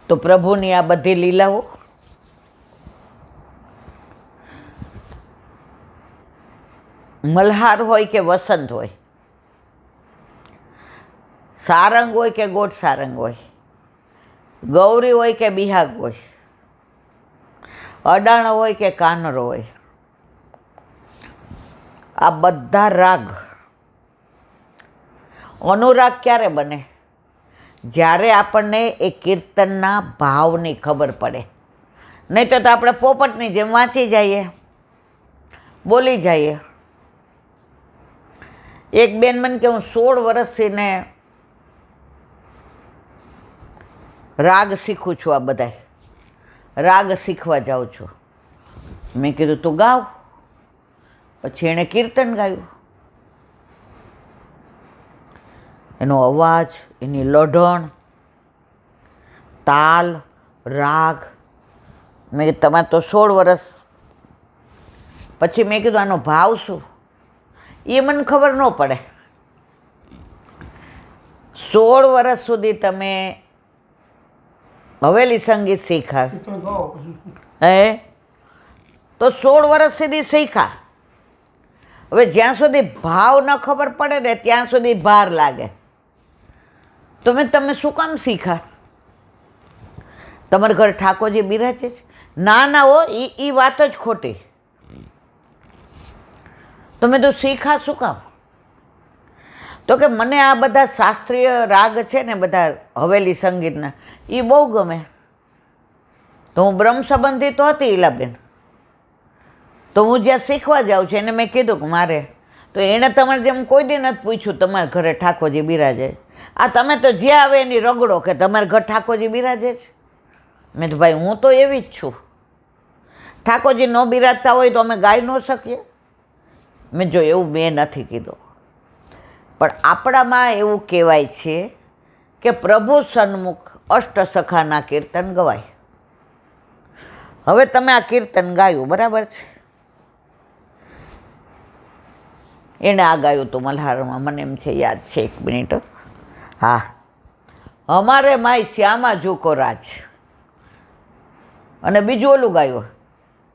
Speaker 1: તો પ્રભુની આ બધી લીલાઓ મલ્હાર હોય કે વસંત હોય, સારંગ હોય કે ગોટ સારંગ હોય, ગૌરી હોય કે બિહાગ હોય, અડાણ હોય કે કાનરો હોય, આ બધા રાગ અનુરાગ ક્યારે બને? જ્યારે આપણને એ કીર્તનના ભાવની ખબર પડે. નહીં તો આપણે પોપટની જેમ વાંચી જઈએ, બોલી જઈએ. એક બેન મને કે હું 16 વર્ષથી ને રાગ શીખું છું, આ બધા રાગ શીખવા જાઉં છું. મેં કીધું તું ગાવ. પછી એણે કીર્તન ગાયું. એનો અવાજ, એની લઢણ, તાલ, રાગ. મેં કીધું તમારે તો 16 વર્ષ. પછી મેં કીધું આનો ભાવ શું? એ મને ખબર ન પડે. 16 વર્ષ સુધી તમે હવેલી સંગીત શીખા હે તો 16 વર્ષ સુધી શીખા. હવે જ્યાં સુધી ભાવ ન ખબર પડે ને ત્યાં સુધી ભાર લાગે. તમે શું કામ શીખા? તમારા ઘર ઠાકોરજી બિરાજે છે? ના હો, એ વાત જ ખોટી. તમે તો શીખા શું કામ? તો કે મને આ બધા શાસ્ત્રીય રાગ છે ને બધા હવેલી સંગીતના એ બહુ ગમે. તો હું બ્રહ્મ સંબંધી તો હતી ઈલાબેન, તો હું જ્યાં શીખવા જાઉં છું એને મેં કીધું કે મારે, તો એણે તમારે જેમ કોઈ દી નથી પૂછ્યું તમારા ઘરે ઠાકોરજી બિરાજે, આ તમે તો જ્યાં આવે એની રગડો કે તમારા ઘર ઠાકોરજી બિરાજે છે. મેં તો ભાઈ હું તો એવી જ છું, ઠાકોરજી ન બિરાજતા હોય તો અમે ગાઈ ન શકીએ. મેં જો એવું મેં નથી કીધું, પણ આપણામાં એવું કહેવાય છે કે પ્રભુ સન્મુખ અષ્ટસખાના કીર્તન ગવાય. હવે તમે આ કીર્તન ગાયું બરાબર છે, એણે આ ગાયું હતું મલ્હારમાં, મને એમ છે યાદ છે, 1 મિનિટ. હા, અમારે માય શ્યામા ઝૂકો રાજ, અને બીજું ઓલું ગાયું,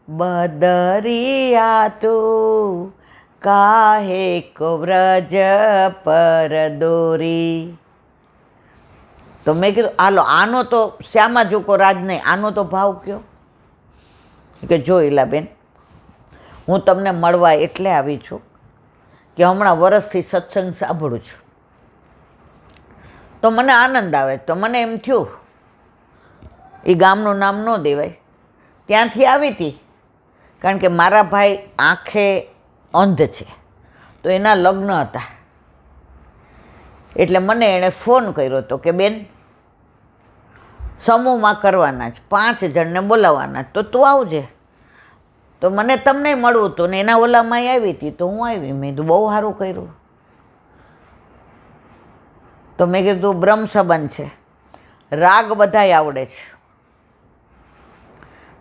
Speaker 1: બદરિયા તું કાહે કો વ્રજ પર દોરી. તો મેં કીધું હાલો આનો તો શ્યામા ઝૂકો રાજ નહીં, આનો તો ભાવ કયો. કે જો ઈલાબેન, હું તમને મળવા એટલે આવી છું કે હમણાં વરસથી સત્સંગ સાંભળું છું, તો મને આનંદ આવે. તો મને એમ થયું એ ગામનું નામ ન દેવાય, ત્યાંથી આવી હતી, કારણ કે મારા ભાઈ આંખે અંધ છે, તો એના લગ્ન હતા, એટલે મને એણે ફોન કર્યો હતો કે બેન સમૂહમાં કરવાના જ, 5 જણને બોલાવવાના, તો તું આવજે. તો મને તમને મળવું હતું ને એના ઓલામાં આવી હતી, તો હું આવી. મેં કીધું બહુ સારું કર્યું. તો મેં કીધું બ્રહ્મ સંબંધ છે, રાગ બધાય આવડે છે,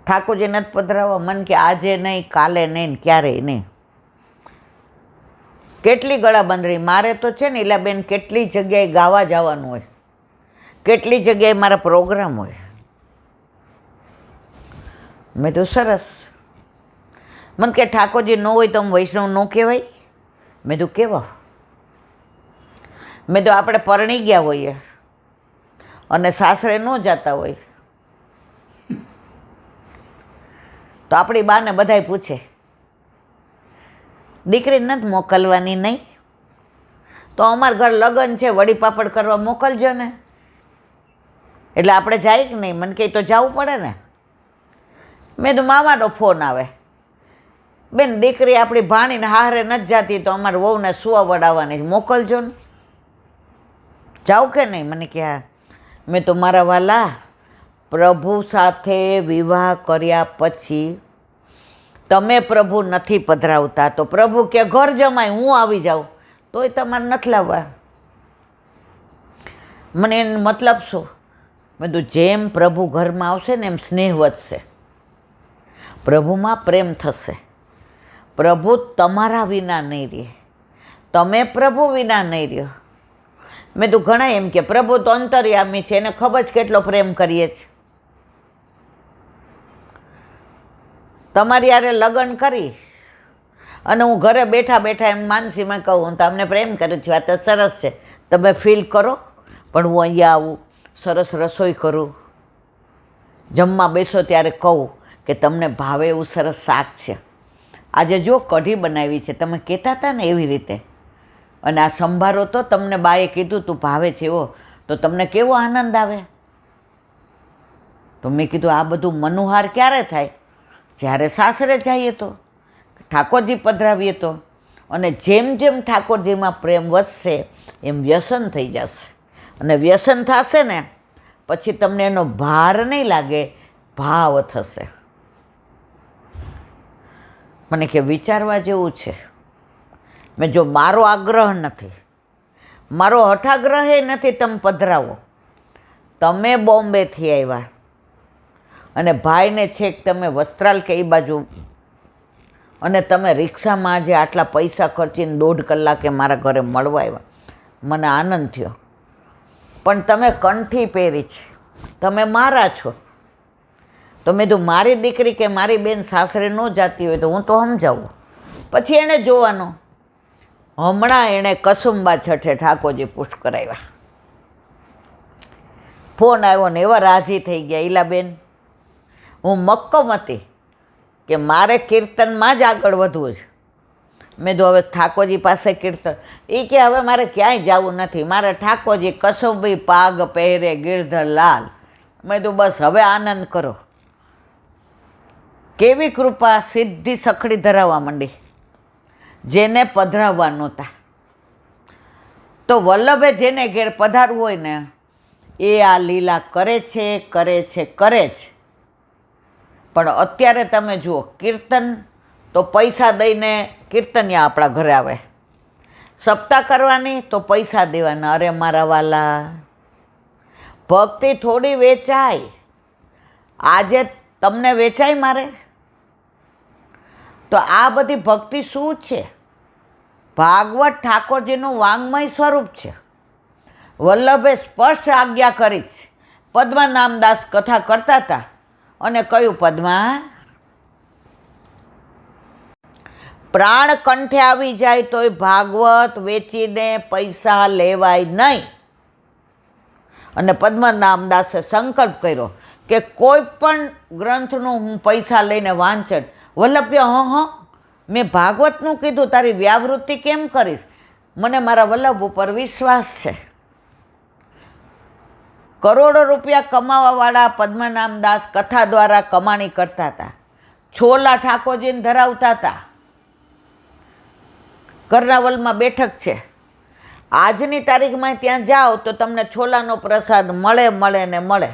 Speaker 1: ઠાકોરજી નથી પધરાવવા. મન કે આજે નહીં, કાલે નહીં, ક્યારેય નહીં. કેટલી ગળા બંધરી મારે તો છે ને ઈલાબેન, કેટલી જગ્યાએ ગાવા જવાનું હોય, કેટલી જગ્યાએ મારા પ્રોગ્રામ હોય. મેં તો સરસ. મને કે ઠાકોરજી ન હોય તો વૈષ્ણવ ન કહેવાય. મેં તો કેવા. મેં તો આપણે પરણી ગયા હોઈએ અને સાસરે ન જતા હોય તો આપણી બાને બધાય પૂછે દીકરી નથી મોકલવાની નહીં, તો અમારા ઘર લગ્ન છે, વડી પાપડ કરવા મોકલજો ને. એટલે આપણે જાય કે નહીં? મને કહે તો જવું પડે ને. મેં તો મામાનો ફોન આવે, બેન દીકરી આપણી ભાણીને હારે નથી જતી તો અમારે વહુને સુવા વડાવવાની, મોકલજો ને. જાઉં કે નહીં? મને કે હા. મેં તો મારા વાલા પ્રભુ સાથે વિવાહ કર્યા પછી તમે પ્રભુ નથી પધરાવતા, તો પ્રભુ કે ઘર જમાય હું આવી જાઉં, તોય તમારે નથી લાવવા. મને એનો મતલબ શું? બધું જેમ પ્રભુ ઘરમાં આવશે ને એમ સ્નેહ વધશે, પ્રભુમાં પ્રેમ થશે. પ્રભુ તમારા વિના નહીં રહે, તમે પ્રભુ વિના નહીં રહ્યો. મેં તો ઘણા એમ કે પ્રભુ તો અંતર્યામી છે, એને ખબર છે કેટલો પ્રેમ કરીએ છીએ. તમારી યારે લગ્ન કરી અને હું ઘરે બેઠા બેઠા એમ માનસીમાં કહું હું તમને પ્રેમ કરું છું, આ તો સરસ છે, તમે ફીલ કરો. પણ હું અહીંયા આવું, સરસ રસોઈ કરું, જમવા બેસો ત્યારે કહું કે તમને ભાવે એવું સરસ શાક છે, આજે જો કઢી બનાવી છે, તમે કહેતા હતા ને એવી રીતે, અને આ સંભારો તો તમને બાએ કીધું તું ભાવે છે એવો, તો તમને કેવો આનંદ આવે. તો મેં કીધું આ બધું મનોહાર ક્યારે થાય? જ્યારે સાસરે જઈએ તો, ઠાકોરજી પધરાવીએ તો. અને જેમ જેમ ઠાકોરજીમાં પ્રેમ વધશે એમ વ્યસન થઈ જશે, અને વ્યસન થશે ને પછી તમને એનો ભાર નહીં લાગે, ભાવ થશે. મને કે વિચારવા જેવું છે. મેં જો મારો આગ્રહ નથી, મારો હઠાગ્રહ નથી તમે પધરાવો. તમે બોમ્બેથી આવ્યા અને ભાઈને છેક તમે વસ્ત્રાલ કે એ બાજુ, અને તમે રિક્ષામાં આજે આટલા પૈસા ખર્ચીને 1.5 કલાકે મારા ઘરે મળવા આવ્યા, મને આનંદ થયો. પણ તમે કંઠી પહેરી છે, તમે મારા છો. તો મેં કીધું મારી દીકરી કે મારી બેન સાસરે ન જતી હોય તો હું તો સમજાવું, પછી એણે જોવાનું. હમણાં એણે કસુંબા છઠે ઠાકોરજી પુષ્ટ કરાવ્યા, ફોન આવ્યો ને એવા રાજી થઈ ગયા. ઈલાબેન હું મક્કમ હતી કે મારે કીર્તનમાં જ આગળ વધવું છે, મેં તો હવે ઠાકોરજી પાસે કીર્તન, એ કે હવે મારે ક્યાંય જવું નથી, મારે ઠાકોરજી કસુંબી પાગ પહેરે ગિરધર લાલ. મેં તો બસ હવે આનંદ કરો. કેવી કૃપા, સીધી સખડી ધરાવવા માંડી, જેને પધરાવવા નહોતા. તો વલ્લભે જેને ઘેર પધારવું હોય ને એ આ લીલા કરે છે, કરે છે, કરે જ. પણ અત્યારે તમે જુઓ, કીર્તન તો પૈસા દઈને કીર્તનિયા આપણા ઘરે આવે, સપ્તાહ કરવાની તો પૈસા દેવાના. અરે મારા વાલા, ભક્તિ થોડી વેચાય. આજે તમને વેચાય મારે? તો આ બધી ભક્તિ શું છે? ભાગવત ઠાકોરજીનું વાંગમય સ્વરૂપ છે. વલ્લભે સ્પષ્ટ આજ્ઞા કરી છે. પદ્મનામદાસ કથા કરતા હતા અને કહ્યું, પદ્મા, પ્રાણ કંઠે આવી જાય તોય ભાગવત વેચીને પૈસા લેવાય નહીં. અને પદ્મનામદાસે સંકલ્પ કર્યો કે કોઈ પણ ગ્રંથનું હું પૈસા લઈને વાંચન. વલ્લભ કે મેં ભાગવતનું કીધું, તારી વ્યાવૃત્તિ કેમ કરીશ? મને મારા વલ્લભ ઉપર વિશ્વાસ છે. કરોડો રૂપિયા કમાવાવાળા પદ્મનામદાસ કથા દ્વારા કમાણી કરતા હતા. છોલા ઠાકોરજીને ધરાવતા હતા. કર્ણાવલમાં બેઠક છે. આજની તારીખમાં ત્યાં જાઓ તો તમને છોલાનો પ્રસાદ મળે ને મળે.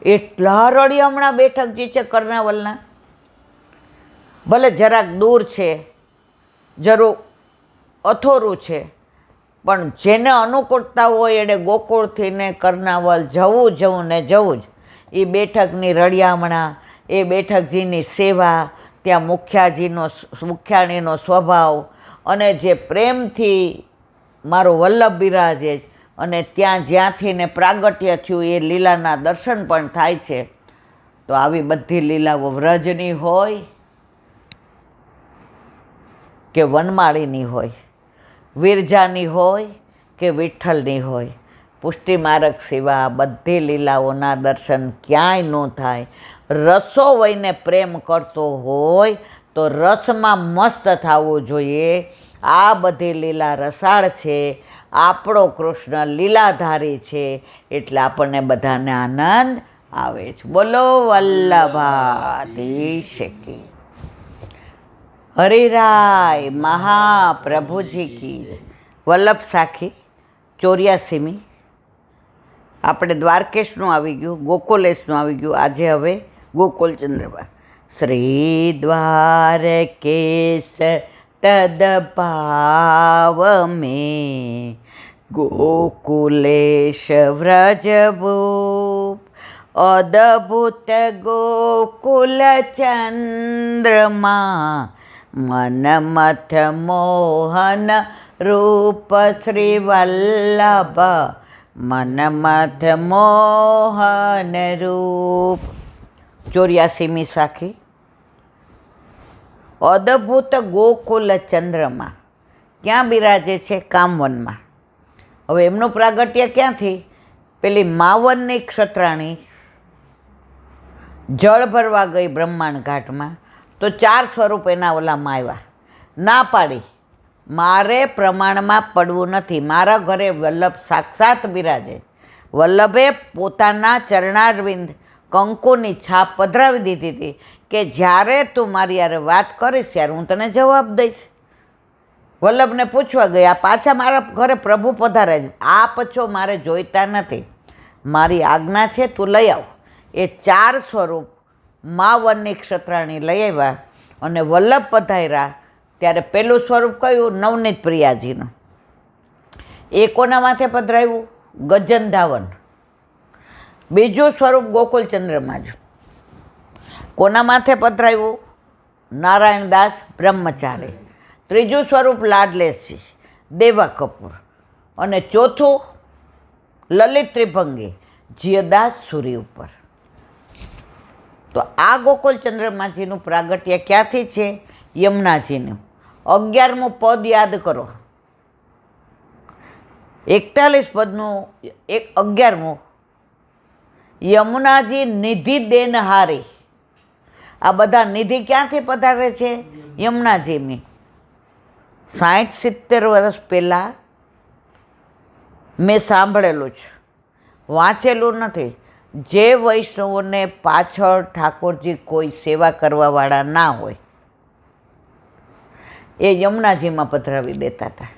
Speaker 1: એટલા રળિયમણા બેઠકજી છે કર્ણાવલના. ભલે જરાક દૂર છે, જરૂર અથોરું છે, પણ જેને અનુકૂળતા હોય એને ગોકુળથી ને કર્ણાવલ જવું ને જવું જ. એ બેઠકની રળિયામણા, એ બેઠકજીની સેવા, ત્યાં મુખ્યાણીનો સ્વભાવ અને જે પ્રેમથી મારો વલ્લભ બિરાજે, અને ત્યાં જ્યાંથી ને પ્રાગટ્ય થયું એ લીલાના દર્શન પણ થાય છે. તો આવી બધી લીલાઓ વ્રજની હોય કે વનમાળીની હોય, વિરજાની હોય કે વિઠ્ઠલની હોય, પુષ્ટિમાર્ગ સિવા બધી લીલાઓના દર્શન ક્યાંય ન થાય. રસો વહીને પ્રેમ કરતો હોય તો રસમાં મસ્ત થવું જોઈએ. આ બધી લીલા રસાળ છે. આપણો કૃષ્ણ લીલાધારી છે, એટલે આપણને બધાને આનંદ આવે છે. બોલો વલ્લભાધીશ કી. હરિરાય મહાપ્રભુજી કી. વલ્લભ સાખી 84મી. આપણે દ્વારકેશનું આવી ગયું, ગોકુલેશનું આવી ગયું. આજે હવે ગોકુલચંદ્રબા. શ્રી દ્વારકેશ તદભાવ મેં ગોકુલેશ વ્રજભૂપ અદભુત ગોકુલ ચંદ્રમાં મનમથ મોહન રૂપ શ્રી વલ્લભ મનમથ મોહન રૂપ. 84મી સાખી. અદભુત ગોકુલ ચંદ્રમાં ક્યાં બિરાજે છે? કામવનમાં. હવે એમનું પ્રાગટ્ય ક્યાંથી? પેલી માવનની ક્ષત્રાણી જળ ભરવા ગઈ બ્રહ્માંડ ઘાટમાં, તો 4 સ્વરૂપ એના ઓલામાં આવ્યા. ના પાડી, મારે પ્રમાણમાં પડવું નથી, મારા ઘરે વલ્લભ સાક્ષાત બિરાજે. વલ્લભે પોતાના ચરણારવિંદ કંકુની છાપ પધરાવી દીધી હતી કે જ્યારે તું મારી યારે વાત કરીશ ત્યારે હું તને જવાબ દઈશ. વલ્લભને પૂછવા ગયા, પાછા મારા ઘરે પ્રભુ પધારે છે, આ પછો મારે જોઈતા નથી, મારી આજ્ઞા છે, તું લઈ આવ. એ 4 સ્વરૂપ મા વનની ક્ષત્રાણી લઈ આવ્યા અને વલ્લભ પધાર્યા ત્યારે પેલું સ્વરૂપ કયું? નવનીત પ્રિયાજીનું. એ કોના માથે પધરાવ્યું? ગજનધાવન. બીજું સ્વરૂપ ગોકુલચંદ્રમાં જ કોના માથે પધરાવ્યું? નારાયણદાસ બ્રહ્મચારી. ત્રીજું સ્વરૂપ લાડલેશજી દેવા કપૂર. અને ચોથું લલિત ત્રિભંગી જીયદાસ સુરી ઉપર. તો આ ગોકુલચંદ્રમાજીનું પ્રાગટ્ય ક્યાંથી છે? યમુનાજીનું. 11મું પદ યાદ કરો. 41 પદનું 11મું. યમુનાજી નિધિ દેનહારી. આ બધા નિધિ ક્યાંથી પધારે છે? યમુનાજીની. 60-70 વર્ષ પહેલાં મેં સાંભળેલું છે, વાંચેલું નથી. જે વૈષ્ણવોને પાછળ ઠાકોરજી કોઈ સેવા કરવાવાળા ના હોય એ યમુનાજીમાં પધરાવી દેતા હતા.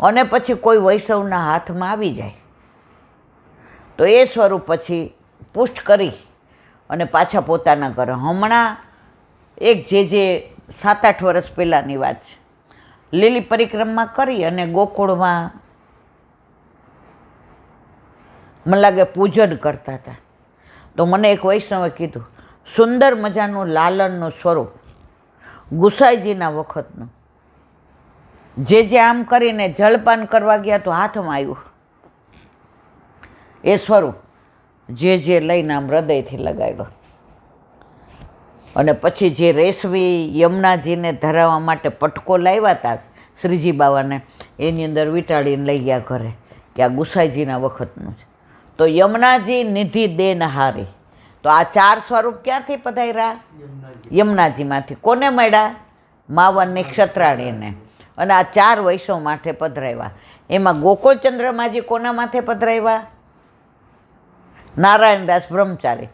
Speaker 1: અને પછી કોઈ વૈષ્ણવના હાથમાં આવી જાય તો એ સ્વરૂપ પછી પુષ્ટ કરી અને પાછા પોતાના ઘરે. હમણાં એક જે 7-8 વર્ષ પહેલાંની વાત છે, લીલી પરિક્રમા કરી અને ગોકુળમાં મને લાગે પૂજન કરતા હતા. તો મને એક વૈષ્ણવે કીધું, સુંદર મજાનું લાલનનું સ્વરૂપ ગુસાઈજીના વખતનું, જે આમ કરીને જળપાન કરવા ગયા તો હાથમાં આવ્યું એ સ્વરૂપ, જે લઈને આમ હૃદયથી લગાવ્યો. અને પછી જે રેશમી યમુનાજીને ધરાવવા માટે પટકો લાવ્યા હતા શ્રીજી બાવાને, એની અંદર વીંટાળીને લઈ ગયા ઘરે કે આ ગુસાઈજીના વખતનું છે. તો યમુનાજી નિધિ દેનહારી. તો આ 4 સ્વરૂપ ક્યાંથી પધાર્યા? યમુનાજીમાંથી. કોને મળ્યા? માવનની ક્ષત્રાણીને. અને આ 4 વૈષ્ણવ માથે પધરાવ્યા. એમાં ગોકુળચંદ્રમાજી કોના માથે પધરાવ્યા? નારાયણદાસ બ્રહ્મચારી,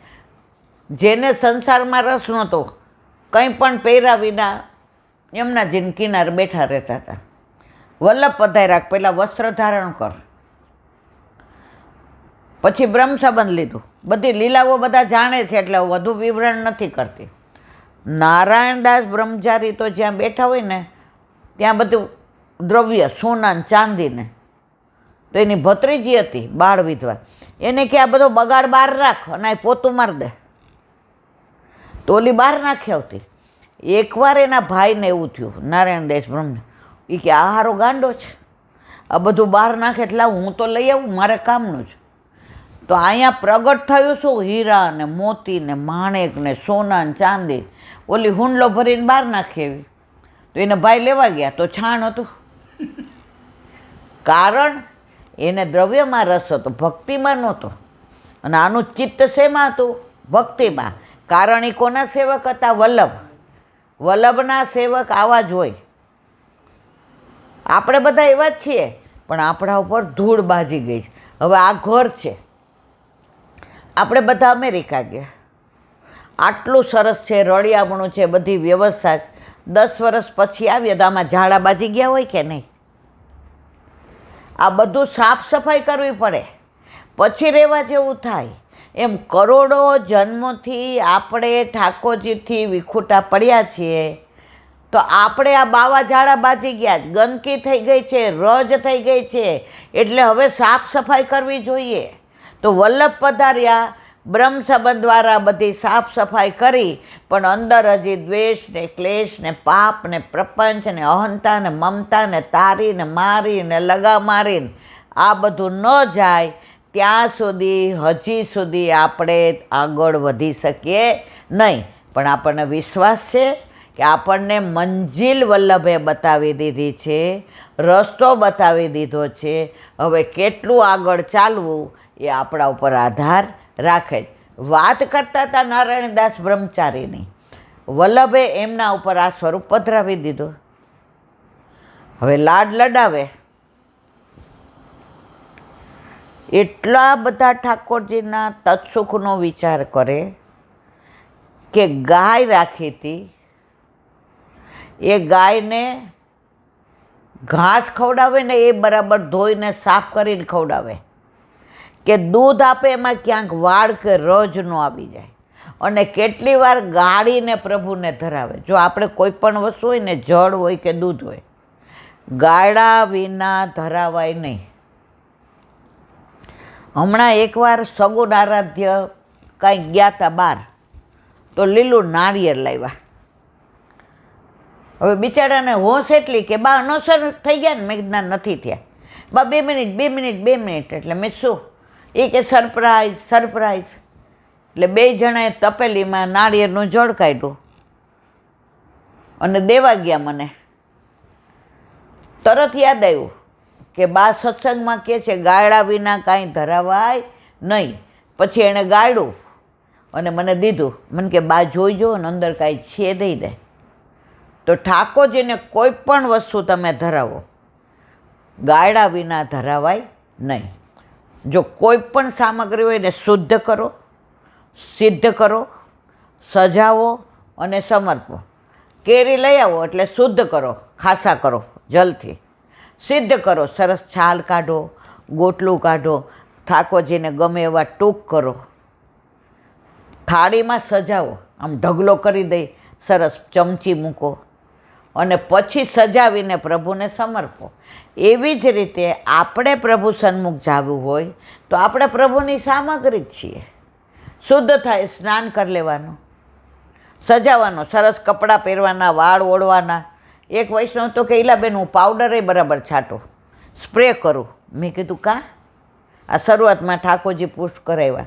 Speaker 1: જેને સંસારમાં રસ નહોતો, કંઈ પણ પહેર્યા વિના યમુનાજીને કિનારે બેઠા રહેતા હતા. વલ્લભ પધાર્યા, પહેલાં વસ્ત્ર ધારણ કર, પછી બ્રહ્મ સંબંધ લીધું. બધી લીલાઓ બધા જાણે છે એટલે વધુ વિવરણ નથી કરતી. નારાયણદાસ બ્રહ્મચારી તો જ્યાં બેઠા હોય ને ત્યાં બધું દ્રવ્ય, સોના ચાંદીને, તો એની ભત્રીજી હતી બાળ વિધવા, એને કે આ બધો બગાડ બહાર રાખ અને આ પોતું મારી દે. તો ઓલી બહાર નાખી આવતી. એકવાર એના ભાઈને એવું થયું, નારાયણદાસ બ્રહ્મ, એ કે આ હારો ગાંડો છે, આ બધું બહાર નાખે એટલે હું તો લઈ આવું, મારે કામનું જ. તો અહીંયા પ્રગટ થયું શું? હીરા ને મોતી ને માણેક ને સોના ને ચાંદી. ઓલી હુંડલો ભરીને બહાર નાખી એવી. તો એને ભાઈ લેવા ગયા તો છાણ હતું. કારણ એને દ્રવ્યમાં રસ હતો, ભક્તિમાં નહોતો. અને આનું ચિત્ત શેમાં હતું? ભક્તિમાં. કારણ એ કોના સેવક હતા? વલ્લભ. વલ્લભના સેવક આવા જ હોય. આપણે બધા એવા જ છીએ, પણ આપણા ઉપર ધૂળ બાજી ગઈ છે. હવે આ ઘર છે, આપણે બધા અમેરિકા ગયા, આટલું સરસ છે, રળિયામણું છે, બધી વ્યવસ્થા. 10 વર્ષ પછી આવ્યો તો આમાં ઝાડા બાજી ગયા હોય કે નહીં? આ બધું સાફ સફાઈ કરવી પડે પછી રહેવા જેવું થાય. એમ કરોડો જન્મોથી આપણે ઠાકોરજીથી વિખૂટા પડ્યા છીએ, તો આપણે આ બાવા ઝાડા બાજી ગયા, ગંદકી થઈ ગઈ છે, રજ થઈ ગઈ છે, એટલે હવે સાફ સફાઈ કરવી જોઈએ. તો વલ્લભ પધાર્યા, બ્રહ્મ સંબંધ દ્વારા બધી સાફ સફાઈ કરી, પણ અંદર હજી દ્વેષ ને ક્લેશ ને પાપ ને પ્રપંચ ને અહંતા ને મમતા ને તારી ને મારી ને લગા મારીને આ બધું ન જાય ત્યાં સુધી હજી સુધી આપણે આગળ વધી શકીએ નહીં. પણ આપણને વિશ્વાસ છે કે આપણને મંજિલ વલ્લભે બતાવી દીધી છે, રસ્તો બતાવી દીધો છે. હવે કેટલું આગળ ચાલવું એ આપણા ઉપર આધાર રાખે. વાત કરતા હતા નારાયણદાસ બ્રહ્મચારીની, વલ્લભે એમના ઉપર આ સ્વરૂપ પધરાવી દીધો. હવે લાડ લડાવે, એટલા બધા ઠાકોરજીના તત્સુખનો વિચાર કરે કે ગાય રાખી હતી, એ ગાયને ઘાસ ખવડાવે ને એ બરાબર ધોઈને સાફ કરીને ખવડાવે, કે દૂધ આપે એમાં ક્યાંક વાળ કે રજ ન આવી જાય. અને કેટલી વાર ગાળીને પ્રભુને ધરાવે. જો આપણે કોઈ પણ વસ્તુ હોય ને, જળ હોય કે દૂધ હોય, ગાળા વિના ધરાવાય નહીં. હમણાં એકવાર સગુણ આરાધ્ય કાંઈક ગયા હતા બહાર, તો લીલું નાળિયેર લાવ્યા. હવે બિચારાને હોશ એટલી કે બા અનોસર થઈ ગયા ને. મેં કીધું નથી થયા બા, 2 મિનિટ. એટલે મેં શું? એ કે સરપ્રાઈઝ. એટલે 2 જણાએ તપેલીમાં નાળિયેરનું જળ કાઢ્યું અને દેવા ગયા. મને તરત યાદ આવ્યું કે બા સત્સંગમાં કહે છે ગાળા વિના કાંઈ ધરાવાય નહીં. પછી એણે ગાળ્યું અને મને દીધું. મને કે બા જોઈજો ને અંદર કાંઈ છે દઈ દે. તો ઠાકોરજીને કોઈ પણ વસ્તુ તમે ધરાવો, ગાયડા વિના ધરાવાય નહીં. જો કોઈ પણ સામગ્રી હોય ને શુદ્ધ કરો, સિદ્ધ કરો, સજાવો અને સમર્પો. કેરી લઈ આવો એટલે શુદ્ધ કરો, ખાસા કરો જલથી. સિદ્ધ કરો, સરસ છાલ કાઢો, ગોટલું કાઢો, ઠાકોરજીને ગમે એવા ટૂંક કરો. થાળીમાં સજાવો, આમ ઢગલો કરી દઈ સરસ ચમચી મૂકો અને પછી સજાવીને પ્રભુને સમર્પો. એવી જ રીતે આપણે પ્રભુ સન્મુખ જવું હોય તો આપણે પ્રભુની સામગ્રી જ છીએ. શુદ્ધ થાય, સ્નાન કરી લેવાનું, સજાવાનો, સરસ કપડાં પહેરવાના, વાળ ઓળવાના. એક વૈષ્ણવ તો કે ઈલાબેન હું પાવડરે બરાબર છાંટું, સ્પ્રે કરું. મેં કીધું કાં? આ શરૂઆતમાં ઠાકોરજી પુષ્ટ કરાવ્યા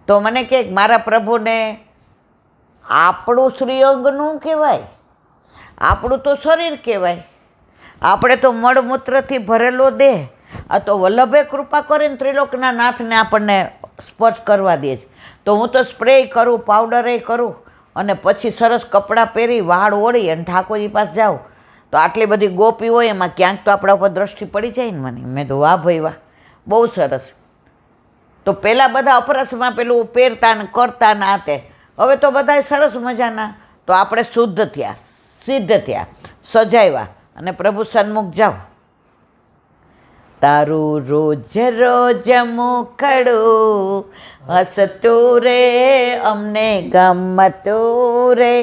Speaker 1: તો મને કહે મારા પ્રભુને આપણું શ્રીઅંગનું કહેવાય, આપણું તો શરીર કહેવાય, આપણે તો મળમૂત્રથી ભરેલો દેહ. આ તો વલ્લભે કૃપા કરીને ત્રિલોકના નાથને આપણને સ્પર્શ કરવા દે છે. તો હું તો સ્પ્રે કરું, પાવડરે કરું અને પછી સરસ કપડાં પહેરી, વાળ ઓળી અને ઠાકોરજી પાસે જાઉં. તો આટલી બધી ગોપી હોય એમાં ક્યાંક તો આપણા ઉપર દ્રષ્ટિ પડી જાય ને મને. મેં તો વાહ ભાઈ વાહ, બહુ સરસ. તો પહેલાં બધા અપરસમાં પેલું પહેરતા ને કરતા ને આ તે, હવે તો બધા સરસ મજાના. તો આપણે શુદ્ધ થયા, સિદ્ધ થયા, સજાવ્યા અને પ્રભુ સન્મુખ જાઓ. તારું રોજ રોજ મુખડું હસતું રે, અમને ગમતું રે,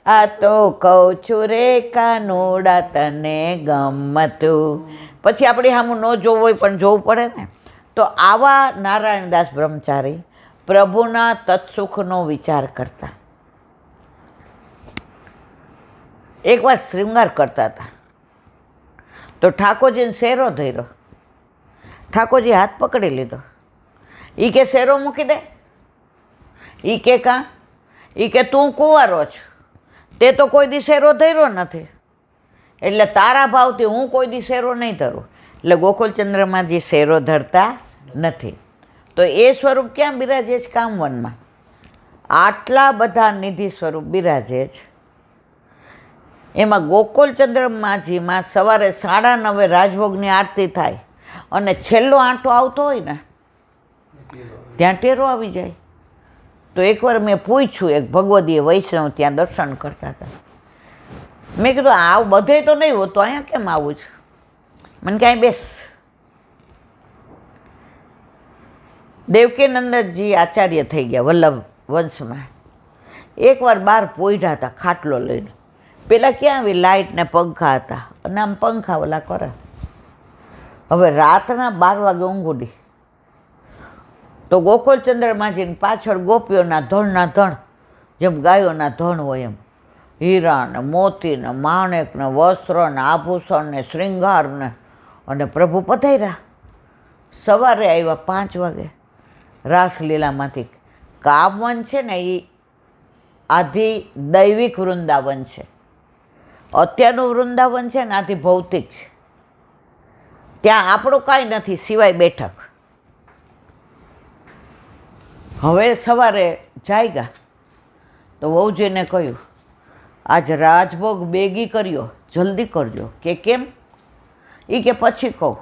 Speaker 1: આ તો કહું છું રે કાનુડા તને ગમતું. પછી આપણી સામું ન જોવું હોય પણ જોવું પડે ને. તો આવા નારાયણદાસ બ્રહ્મચારી પ્રભુના તત્સુખનો વિચાર કરતા. એકવાર શૃંગાર કરતા હતા તો ઠાકોરજીને શેરો ધર્યો. ઠાકોરજી હાથ પકડી લીધો. એ કે શેરો મૂકી દે. એ કે કાં? એ કે તું કુંવારો છો, તે તો કોઈ દી શેરો ધર્યો નથી, એટલે તારા ભાવથી હું કોઈ દી શેરો નહીં ધરું. એટલે ગોકુલચંદ્રમાજી શેરો ધરતા નથી. તો એ સ્વરૂપ ક્યાં બિરાજે છે? કામવનમાં. આટલા બધા નિધિ સ્વરૂપ બિરાજે છે. એમાં ગોકુલચંદ્રમાજીમાં સવારે 9:30 રાજભોગની આરતી થાય અને છેલ્લો આંટો આવતો હોય ને ત્યાં ટેરો આવી જાય. તો એકવાર મેં પૂછ્યું, એક ભગવદીય વૈષ્ણવ ત્યાં દર્શન કરતા હતા. મેં કીધું આવું બધે તો નહીં હોતું, અહીંયા કેમ આવું છે? મને ક્યાંય બેસ. દેવકીનંદનજી આચાર્ય થઈ ગયા વલ્લભ વંશમાં. એકવાર બહાર પોઈઢા હતા ખાટલો લઈને. પેલા ક્યાં આવી લાઇટ ને પંખા હતા અને આમ પંખા ઓલા કરે. હવે રાતના 12 વાગે ઊંઘ ઉડી તો ગોકુલચંદ્રમાજીની પાછળ ગોપીઓના ધણના ધણ, જેમ ગાયોના ધણ હોય એમ, હીરા ને મોતી ને માણેક ને વસ્ત્ર ને આભૂષણ ને શ્રૃંગાર ને, અને પ્રભુ પધાર્યા. સવારે આવ્યા 5 વાગે રાસલીલામાંથી. કામવન છે ને એ આધિ દૈવિક વૃંદાવન છે. અત્યારનું વૃંદાવન છે ને આથી ભૌતિક છે. ત્યાં આપણું કાંઈ નથી સિવાય બેઠક. હવે સવારે જાગ્યા તો વહુજીને કહ્યું આજ રાજભોગ બેગી કર્યો, જલ્દી કરજો. કે કેમ? એ કે પછી કહું.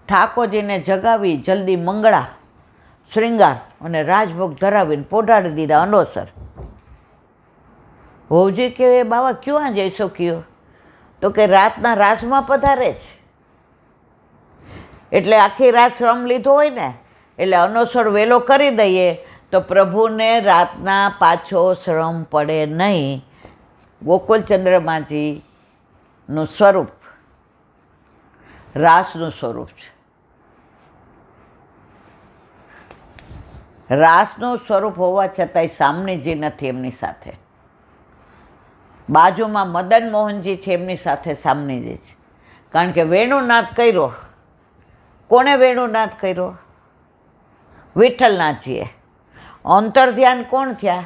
Speaker 1: ઠાકોરજીને જગાવી જલ્દી મંગળા શ્રૃંગાર અને રાજભોગ ધરાવીને પોઢાડી દીધા અનોસર. વહુજી કે બાવા ક્યાં જઈશો કયો? તો કે રાતના રાસમાં પધારે છે, એટલે આખી રાત શ્રમ લીધો હોય ને એટલે અનોસર વહેલો કરી દઈએ તો પ્રભુને રાતના પાછો શ્રમ પડે નહીં. ગોકુલચંદ્રમાજીનું સ્વરૂપ રાસનું સ્વરૂપ છે. રાસનું સ્વરૂપ હોવા છતાંય સામનેજી નથી એમની સાથે. બાજુમાં મદન મોહનજી છે, એમની સાથે સામનેજી છે. કારણ કે વેણુનાદ કર્યો. કોણે વેણુનાદ કર્યો? વિઠ્ઠલનાથજીએ. અંતર ધ્યાન કોણ થયા?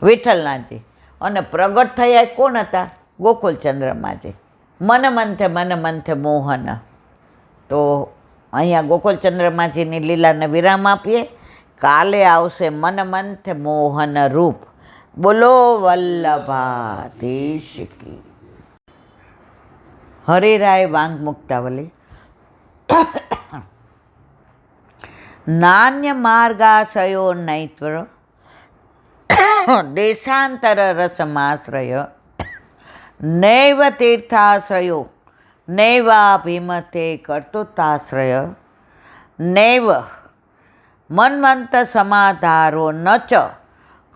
Speaker 1: વિઠ્ઠલનાથજી. અને પ્રગટ થયા કોણ હતા? ગોકુલચંદ્રમાજી. મન મંથે મોહન. તો અહીંયા ગોકુલચંદ્રમાજીની લીલાને વિરામ આપીએ. કાલે આવશે મન મંથે મોહન રૂપ. બોલો વલ્લભાધીશ કી. હરિરાય વાંગ મુક્તાવલી. નાન્ય માર્ગાશ્રયો નૈત્વર દેશાંતર રસમાશ્રય નૈવ તીર્થાશ્રયો નૈવાભિમતે કર્તુતાશ્રય નૈવ મન્વંત સમાધારો ન ચ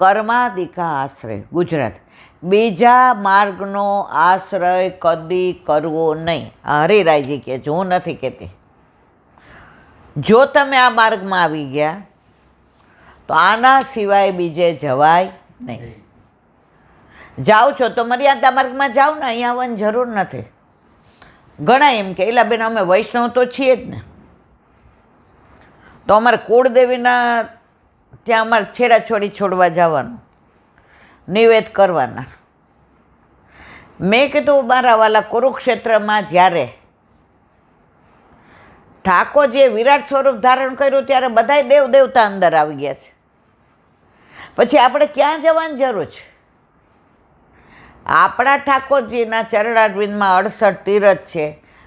Speaker 1: કર્માદિકા આશ્રય. ગુજરાત. બીજા માર્ગનો આશ્રય કદી કરવો નહીં. હરિરાયજી કહે છે, હું નથી કહેતી. જો તમે આ માર્ગમાં આવી ગયા તો આના સિવાય બીજે જવાય નહીં. જાઓ છો તો મર્યાદા માર્ગમાં જાઓ ને, અહીંયા આવવાની જરૂર નથી. ઘણા એમ કે એલા બેન અમે વૈષ્ણવ તો છીએ જ ને, તો અમારે કુળદેવીના ત્યાં અમારે છેડાછોડી છોડવા જવાનું, નિવેદ કરવાના. મેં કીધું મારા વાલા, કુરુક્ષેત્રમાં જ્યારે ઠાકોરજીએ વિરાટ સ્વરૂપ ધારણ કર્યું ત્યારે બધાય દેવ દેવતા અંદર આવી ગયા છે. પછી આપણે ક્યાં જવાની જરૂર છે? આપણા ઠાકોરજીના ચરણારવિંદમાં 68 તીરથ છે,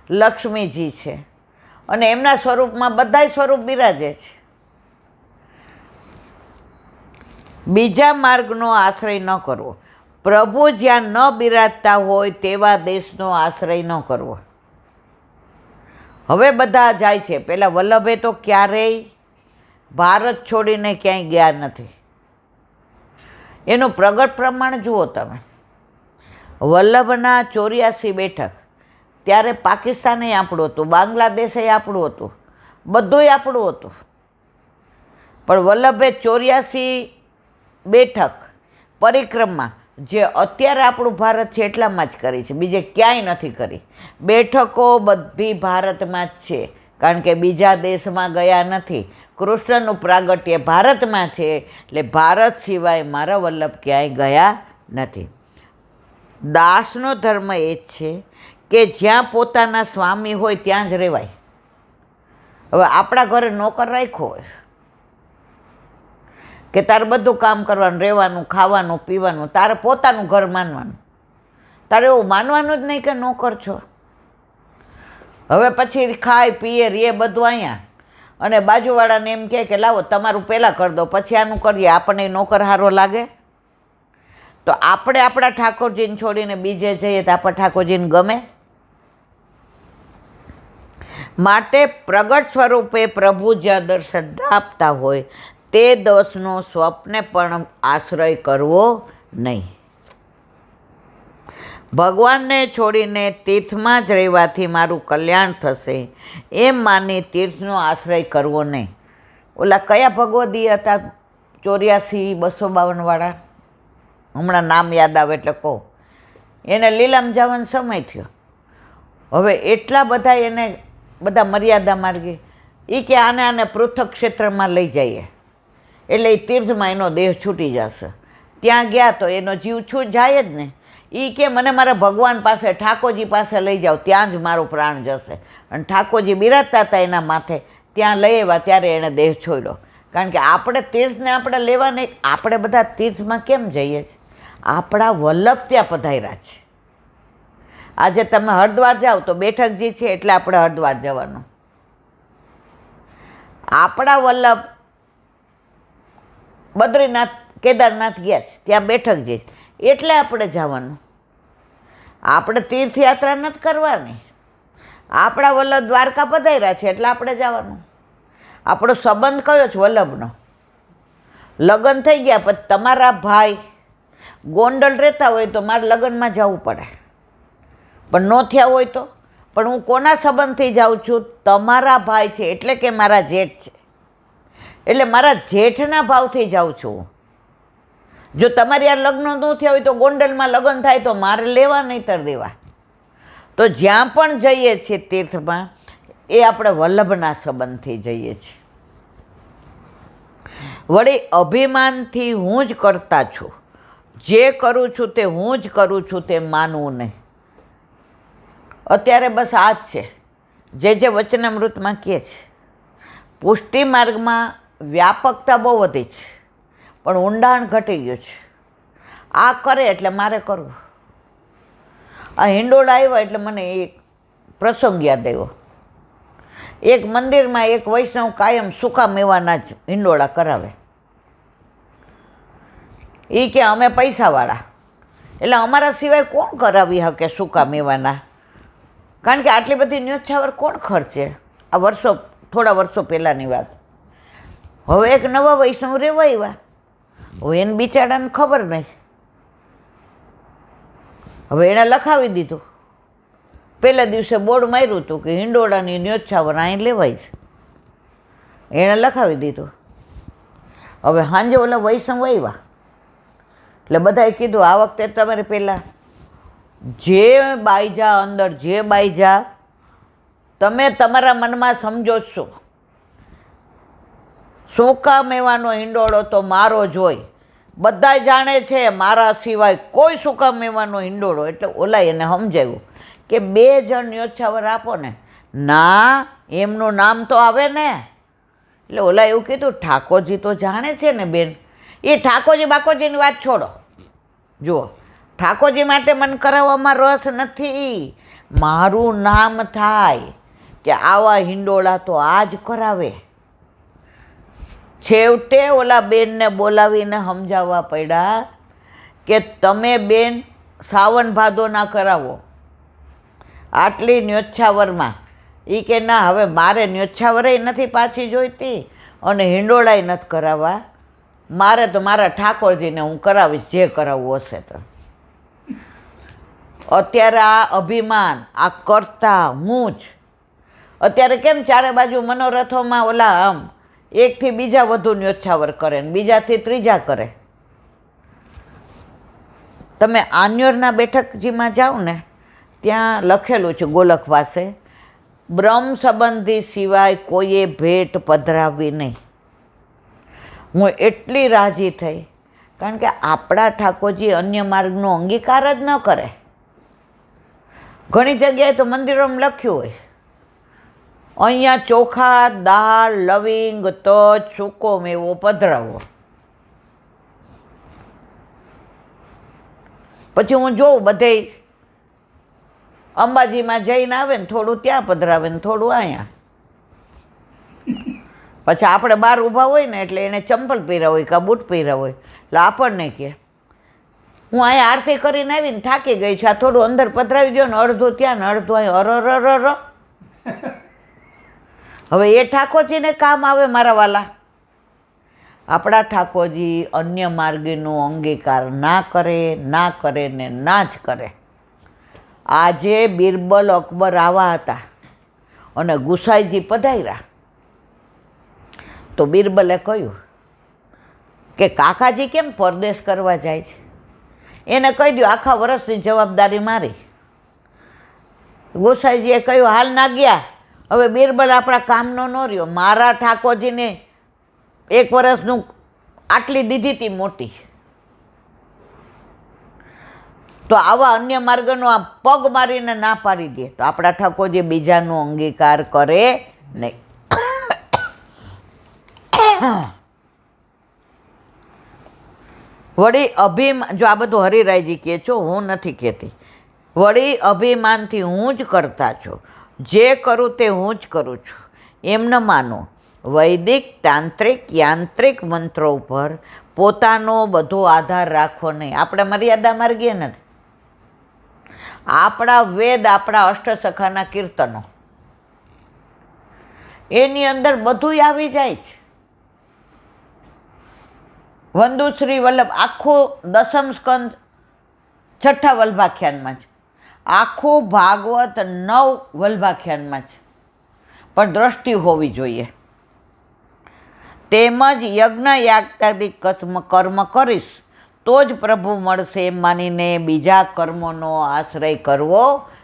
Speaker 1: લક્ષ્મીજી છે, અને એમના સ્વરૂપમાં બધાય સ્વરૂપ બિરાજે છે. બીજા માર્ગનો આશ્રય ન કરવો. પ્રભુ જ્યાં ન બિરાજતા હોય તેવા દેશનો આશ્રય ન કરવો. હવે બધા જાય છે. પેલા વલ્લભે તો ક્યારેય ભારત છોડીને ક્યાંય ગયા નથી. એનું પ્રગટ પ્રમાણ જુઓ તમે. વલ્લભના 84 બેઠક ત્યારે પાકિસ્તાન આપણું હતું, બાંગ્લાદેશ આપણું હતું, બધુંય આપણું હતું. પણ વલ્લભે 84 બેઠક પરિક્રમા જે અત્યારે આપણું ભારત છે એટલામાં જ કરી છે, બીજે ક્યાંય નથી કરી. બેઠકો બધી ભારતમાં જ છે, કારણ કે બીજા દેશમાં ગયા નથી. કૃષ્ણનું પ્રાગટ્ય ભારતમાં છે, એટલે ભારત સિવાય મારા વલ્લભ ક્યાંય ગયા નથી. દાસનો ધર્મ એ જ છે કે જ્યાં પોતાના સ્વામી હોય ત્યાં જ રહેવાય. હવે આપણા ઘરે નોકર રાખ્યો હોય કે તારે બધું કામ કરવાનું, રહેવાનું, ખાવાનું, પીવાનું, તારે પોતાનું ઘર માનવાનું. તારે એવું માનવાનું જ નહીં કે નોકર છો. હવે પછી ખાય પીએ રે બધું અહીંયા, અને બાજુવાળાને એમ કહે કે લાવો તમારું પહેલાં કરી દો પછી આનું કરીએ, આપણને નોકર હારો લાગે? તો આપણે આપણા ઠાકોરજીને છોડીને બીજે જઈએ તો આપણા ઠાકોરજીને ગમે? માટે પ્રગટ સ્વરૂપે પ્રભુ જ્યાં દર્શન આપતા હોય તે દોષનો સ્વપ્ને પણ આશ્રય કરવો નહીં. ભગવાનને છોડીને તીર્થમાં જ રહેવાથી મારું કલ્યાણ થશે એમ માની તીર્થનો આશ્રય કરવો નહીં. ઓલા કયા ભગવદી હતા 84-252 વાળા? હમણાં નામ યાદ આવે એટલે કહું. એને લીલામ જવાનો સમય થયો. હવે એટલા બધા એને બધા મર્યાદા માર્ગે એ કે આને પૃથક ક્ષેત્રમાં લઈ જઈએ એટલે એ તીર્થમાં એનો દેહ છૂટી જશે. ત્યાં ગયા તો એનો જીવ જાય જ ને. એ કે મને મારા ભગવાન પાસે ઠાકોરજી પાસે લઈ જાઓ, ત્યાં જ મારો પ્રાણ જશે. અને ઠાકોરજી બિરાજતા હતા એના માથે, ત્યાં લઈ આવ્યા ત્યારે એણે દેહ છોડ્યો. કારણ કે આપણે તીર્થને આપણે લેવા નહીં. આપણે બધા તીર્થમાં કેમ જઈએ છીએ? આપણા વલ્લભ ત્યાં પધાર્યા છે. આજે તમે હરિદ્વાર જાઓ તો બેઠકજી છે એટલે આપણે હરિદ્વાર જવાનું. આપણા વલ્લભ બદ્રીનાથ કેદારનાથ ગયા છે, ત્યાં બેઠકજી એટલે આપણે જવાનું. આપણે તીર્થયાત્રા નથી કરવાની. આપણા વલ્લભ દ્વારકા પધાર્યા છે એટલે આપણે જવાનું. આપણો સંબંધ કયો છે? વલ્લભનો. લગ્ન થઈ ગયા પછી તમારા ભાઈ ગોંડલ રહેતા હોય તો મારે લગ્નમાં જવું પડે, પણ ન થયા હોય તો. પણ હું કોના સંબંધથી જાઉં છું? તમારા ભાઈ છે એટલે કે મારા જેઠ છે, એટલે મારા જેઠના ભાવથી જાઉં છું. જો તમારી આ લગ્ન ન થયા હોય તો ગોંડલમાં લગ્ન થાય તો મારે લેવા નહીંતર દેવા. તો જ્યાં પણ જઈએ છીએ તીર્થમાં એ આપણે વલ્લભના સંબંધથી જઈએ છીએ. વળી અભિમાનથી હું જ કરતા છું, જે કરું છું તે હું જ કરું છું તે માનવું નહીં. અત્યારે બસ આ જ છે જે વચનામૃતમાં કહે છે. પુષ્ટિ માર્ગમાં વ્યાપકતા બહુ વધી છે પણ ઊંડાણ ઘટી ગયું છે. આ કરે એટલે મારે કરવું. આ હિંડોળા આવ્યા એટલે મને એક પ્રસંગ યાદ આવ્યો. એક મંદિરમાં એક વૈષ્ણવ કાયમ સૂકા મેવાના જ હિંડોળા કરાવે. એ કે અમે પૈસાવાળા, એટલે અમારા સિવાય કોણ કરાવી શકે સૂકા મેવાના? કારણ કે આટલી બધી ન્યોછાવર કોણ ખર્ચે? આ થોડા વર્ષો પહેલાંની વાત. હવે એક નવા વૈષ્ણવ રહેવા આવ્યા. હવે એને બિચારાને ખબર નહીં. હવે એણે લખાવી દીધું. પહેલા દિવસે બોર્ડ માર્યું હતું કે હિંડોળાની ન્યોછાવર અહીં લેવાય છે. એણે લખાવી દીધું. હવે સાંજે ઓલા વૈષ્ણવ આવ્યા એટલે બધાએ કીધું આ વખતે તમારે પહેલાં જે બાઈજા અંદર જે બાઈજા તમે તમારા મનમાં સમજો છો, સૂકા મેવાનો હિંડોળો તો મારો જ હોય, બધા જાણે છે મારા સિવાય કોઈ સૂકા મેવાનો હિંડોળો. એટલે ઓલા એને સમજાવ્યું કે 2 જણ ન્યોછાવર આપો ને. ના, એમનું નામ તો આવે ને. એટલે ઓલા એવું કીધું ઠાકોરજી તો જાણે છે ને બેન. એ ઠાકોરજી બાકોજીની વાત છોડો. જુઓ, ઠાકોરજી માટે મને કરાવવામાં રસ નથી. મારું નામ થાય કે આવા હિંડોળા તો આ જ કરાવે. છેવટે ઓલા બેનને બોલાવીને સમજાવવા પડ્યા કે તમે બેન સાવન ભાદો ના કરાવો આટલી ન્યોછાવરમાં. એ કે ના, હવે મારે ન્યોછાવરેય નથી પાછી જોઈતી અને હિંડોળાય નથી કરાવવા. મારે તો મારા ઠાકોરજીને હું કરાવીશ, જે કરાવવું હશે તો. અત્યારે આ અભિમાન, આ કરતા હું જ. અત્યારે કેમ ચારે બાજુ મનોરથોમાં ઓલા આમ એકથી બીજા વધુ ન્યોછાવર કરે ને બીજાથી ત્રીજા કરે. તમે આન્યોરના બેઠકજીમાં જાઓ ને, ત્યાં લખેલું છે ગોલક પાસે, બ્રહ્મ સંબંધી સિવાય કોઈએ ભેટ પધરાવવી નહીં. હું એટલી રાજી થઈ, કારણ કે આપણા ઠાકોરજી અન્ય માર્ગનો અંગીકાર જ ન કરે. ઘણી જગ્યાએ તો મંદિરોમાં લખ્યું હોય અહીંયા ચોખા, દાળ, લવિંગ, તજ, સૂકો મેવો પધરાવો. પછી હું જોઉં બધે અંબાજીમાં જઈને આવે ને થોડું ત્યાં પધરાવે ને થોડું અહીંયા. પછી આપણે બહાર ઊભા હોય ને એટલે એને ચંપલ પહેર્યા હોય કાં બૂટ પહેર્યા હોય એટલે આપણને કહે હું અહીંયા આરતી કરીને આવીને થાકી ગઈ છું, આ થોડું અંદર પધરાવી દો ને, અડધું ત્યાં ને અડધું અહીંયા. અર. હવે એ ઠાકોરજીને કામ આવે મારા વાલા? આપણા ઠાકોરજી અન્ય માર્ગીનો અંગીકાર ના કરે ને ના જ કરે. આજે બિરબલ અકબર આવા હતા અને ગુસાઈજી પધાર્યા તો બિરબલે કહ્યું કે કાકાજી કેમ પરદેશ કરવા જાય છે? એને કહી દો આખા વર્ષની જવાબદારી મારી. ગુસાઈજીએ કહ્યું હાલ ના ગયા. હવે બિરબલ આપણા કામનો ન રહ્યો. મારા ઠાકોરજીને 1 વર્ષનું આટલી દીધી હતી મોટી. તો આવા અન્ય માર્ગનો આ પગ મારીને ના પાડી દે તો આપણા ઠાકોરજી બીજાનો અંગીકાર કરે નહીં. વળી અભિમાન, જો આ બધું હરિરાયજી કહે છો, હું નથી કહેતી. વળી અભિમાનથી હું જ કરતા છો, જે કરું તે હું જ કરું છું એમ ન માનો. વૈદિક, તાંત્રિક, યાંત્રિક મંત્રો ઉપર પોતાનો બધો આધાર રાખવો નહીં. આપણે મર્યાદા માર્ગીએ નથી. આપણા વેદ, આપણા અષ્ટસખાના કીર્તનો, એની અંદર બધું આવી જાય છે. વંદુશ્રી વલ્લભ આખું 10મ સ્કંદ 6ઠ્ઠા વલ્ભાખ્યાનમાં છે. આખું ભાગવત 9 વલ્ભાખ્યાનમાં છે. પણ દ્રષ્ટિ હોવી જોઈએ. તેમજ યજ્ઞ યાગાદિ કર્મ કરીશ તો જ પ્રભુ મળશે એમ માનીને બીજા કર્મોનો આશ્રય કરવો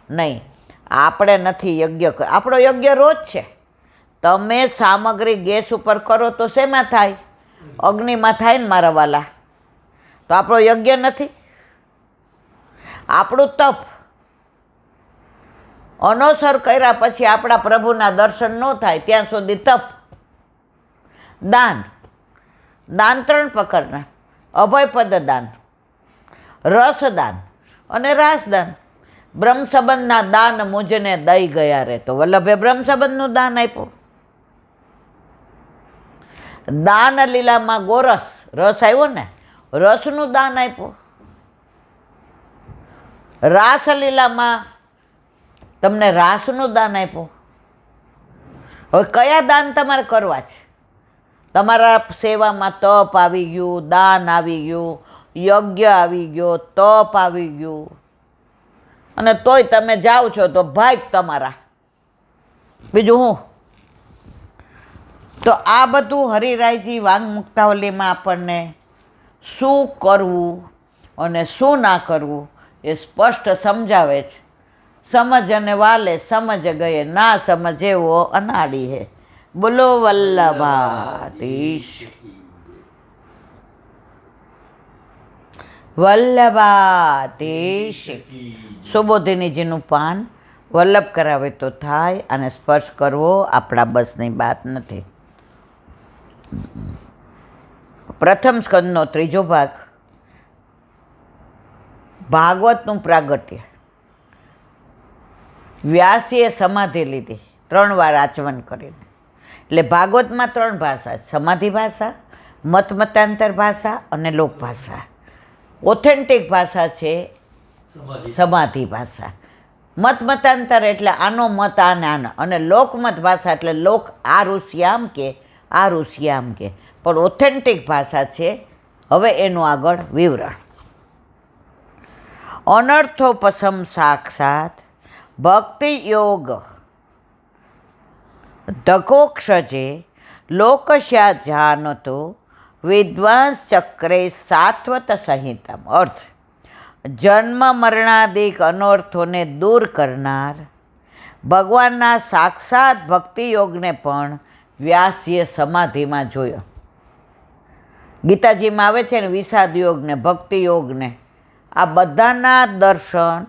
Speaker 1: નહીં. આપણે નથી યજ્ઞ, આપણો યજ્ઞ રોજ છે. તમે સામગ્રી ગેસ ઉપર કરો તો શેમાં થાય? અગ્નિમાં થાય ને મારા વાલા. તો આપણો યજ્ઞ નથી. આપણું તપ અનોસર કર્યા પછી આપણા પ્રભુના દર્શન ન થાય ત્યાં સુધી તપ. દાન 3 પ્રકારના. અભયપદ દાન, રસદાન અને રાસદાન. બ્રહ્મ સંબંધના દાન મુજને દઈ ગયા રે, તો વલ્લભે બ્રહ્મ સંબંધનું દાન આપ્યું. દાન લીલામાં ગોરસ રસ આવ્યો ને, રસનું દાન આપ્યું. રાસલીલામાં તમને રાસનું દાન આપ્યું. હવે કયા દાન તમારે કરવા છે? તમારા સેવામાં તપ આવી ગયું, દાન આવી ગયું, યજ્ઞ આવી ગયો, તપ આવી ગયું, અને તોય તમે જાઓ છો તો ભાગ તમારા. બીજું હું? તો આ બધું હરિરાયજી વાંગ મુક્તાવલીમાં આપણને શું કરવું અને શું ના કરવું એ સ્પષ્ટ સમજાવે છે. સમજ અને વાલે સમજ ગયે, ના સમજેવો અનાડી હે. બોલો વલ્લભાધીશ. વલ્લભાધીશ. સુબોધિનીજીનું પાન વલ્લભ કરાવે તો થાય, અને સ્પર્શ કરવો આપણા બસની વાત નથી. પ્રથમ સ્કંદનો 3જો ભાગ, ભાગવતનું પ્રાગટ્ય. વ્યાસીએ સમાધિ લીધી 3 વાર આચમન કરીને. એટલે ભાગવતમાં 3 ભાષા: સમાધિ ભાષા, મતમતાંતર ભાષા અને લોક ભાષા. ઓથેન્ટિક ભાષા છે સમાધિ ભાષા. મતમતાંતર એટલે આનો મત આને આનો, અને લોકમત ભાષા એટલે લોક આ ઋષિ આમ કે, આ ઋષિ આમ કે. પણ ઓથેન્ટિક ભાષા છે. હવે એનું આગળ વિવરણ. અનર્થોપસમ સાક્ષાત ભક્તિ યોગ ધકોક્ષજે લોકસ્યા જાનતો વિદ્વાંસ ચક્રે સાત્વત સંહિતમ. અર્થ: જન્મ મરણાદિક અનર્થોને દૂર કરનાર ભગવાનના સાક્ષાત ભક્તિ યોગને પણ વ્યાસીએ સમાધિમાં જોયો. ગીતાજીમાં આવે છે ને વિષાદ યોગને, ભક્તિ યોગને, આ બધાના દર્શન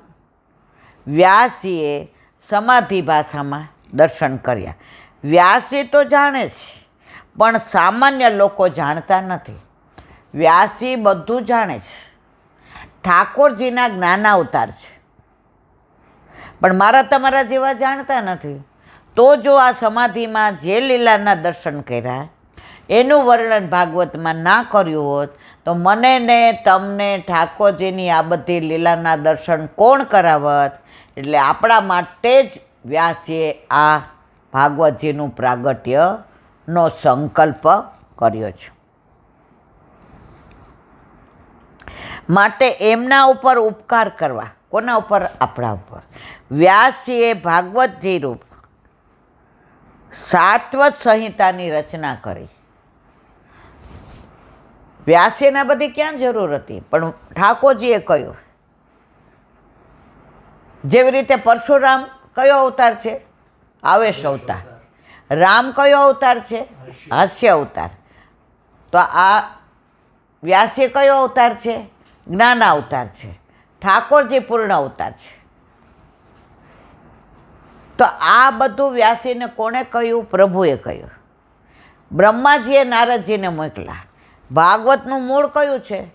Speaker 1: વ્યાસીએ સમાધિ ભાષામાં દર્શન કર્યા. વ્યાસી તો જાણે છે, પણ સામાન્ય લોકો જાણતા નથી. વ્યાસી બધું જાણે છે. ઠાકોરજીના જ્ઞાનાવતાર છે, પણ મારા તમારા જેવા જાણતા નથી. તો જો આ સમાધિમાં જે લીલાના દર્શન કર્યા એનું વર્ણન ભાગવતમાં ના કર્યું હોત તો મને ને તમને ઠાકોરજીની આ બધી લીલાના દર્શન કોણ કરાવત? એટલે આપણા માટે જ વ્યાસીએ આ ભાગવતજીનું પ્રાગટ્યનો સંકલ્પ કર્યો છે. માટે એમના ઉપર ઉપકાર કરવા. કોના ઉપર? આપણા ઉપર. વ્યાસીએ ભાગવતજી રૂપ સાત્વત સંહિતાની રચના કરી. વ્યાસીને બધી ક્યાં જરૂર હતી? પણ ઠાકોરજીએ કહ્યું. જેવી રીતે પરશુરામ કયો અવતાર છે? આવેશ અવતાર. રામ કયો અવતાર છે? હાસ્ય અવતાર. તો આ વ્યાસી કયો અવતાર છે? જ્ઞાન અવતાર છે. ઠાકોરજી પૂર્ણ અવતાર છે. તો આ બધું વ્યાસીને કોણે કહ્યું? પ્રભુએ કહ્યું. બ્રહ્માજીએ નારદજીને મોકલા. ભાગવતનું મૂળ કયું છે?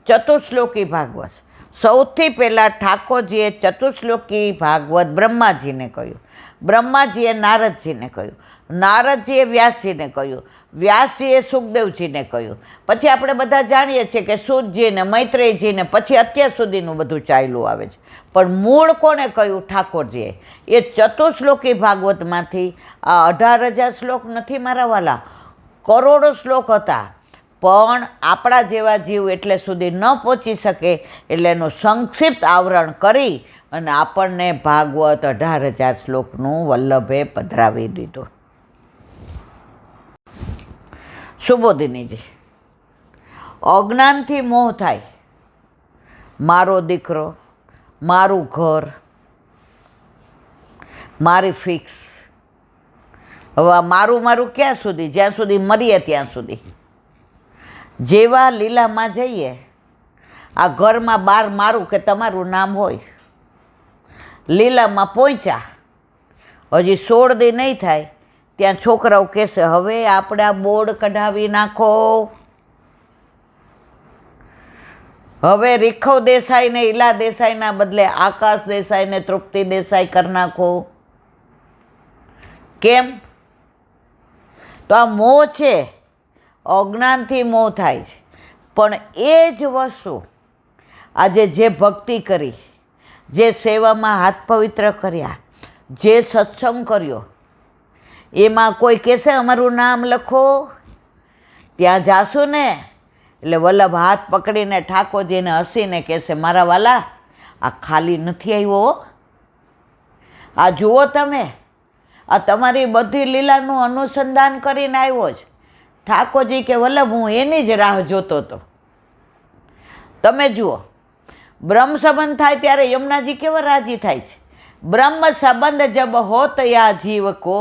Speaker 1: ચતુશ્લોકી ભાગવત. સૌથી પહેલાં ઠાકોરજીએ ચતુશ્લોકી ભાગવત બ્રહ્માજીને કહ્યું. બ્રહ્માજીએ નારદજીને કહ્યું. નારદજીએ વ્યાસજીને કહ્યું. વ્યાસજીએ સુખદેવજીને કહ્યું. પછી આપણે બધા જાણીએ છીએ કે સૂતજીને, મૈત્રેયજીને, પછી અત્યાર સુધીનું બધું ચાલ્યું આવે છે. પણ મૂળ કોણે કહ્યું? ઠાકોરજીએ. એ ચતુશ્લોકી ભાગવતમાંથી આ 18,000 શ્લોક નથી મારા વાલા, કરોડો શ્લોક હતા. પણ આપણા જેવા જીવ એટલે સુધી ન પહોંચી શકે એટલે એનું સંક્ષિપ્ત આવરણ કરી અને આપણને ભાગવત 18,000 શ્લોકનું વલ્લભે પધરાવી દીધું. સુબોધિનીજી, અજ્ઞાનથી મોહ થાય. મારો દીકરો, મારું ઘર, મારી ફિક્સ. હવે મારું મારું ક્યાં સુધી? જ્યાં સુધી મરીએ ત્યાં સુધી. જેવા લીલામાં જઈએ, આ ઘરમાં બહાર મારું કે તમારું નામ હોય. લીલામાં પહોંચ્યા, હજી 16 દી નહીં થાય ત્યાં છોકરાઓ કહેશે હવે આપણે આ બોર્ડ કઢાવી નાખો. હવે રીખવ દેસાઈને ઈલા દેસાઈના બદલે આકાશ દેસાઈને તૃપ્તિ દેસાઈ કરી નાખો. કેમ? તો આ મોહ છે, અજ્ઞાનથી મોહ થાય છે. પણ એ જ વસ્તુ આજે જે ભક્તિ કરી, જે સેવામાં હાથ પવિત્ર કર્યા, જે સત્સંગ કર્યો, એમાં કોઈ કહેશે અમારું નામ લખો, ત્યાં જાશું ને એટલે વલ્લભ હાથ પકડીને ઠાકોરજીને હસીને કહેશે મારા વાલા આ ખાલી નથી આવ્યો, આ જુઓ તમે, આ તમારી બધી લીલાનું અનુસંધાન કરીને આવ્યો જ. ઠાકોરજી કે વલ્લભ હું એની જ રાહ જોતો હતો. તમે જુઓ, બ્રહ્મ સંબંધ થાય ત્યારે યમુનાજી કેવા રાજી થાય છે. બ્રહ્મ સંબંધ જબ હોત યા જીવ કો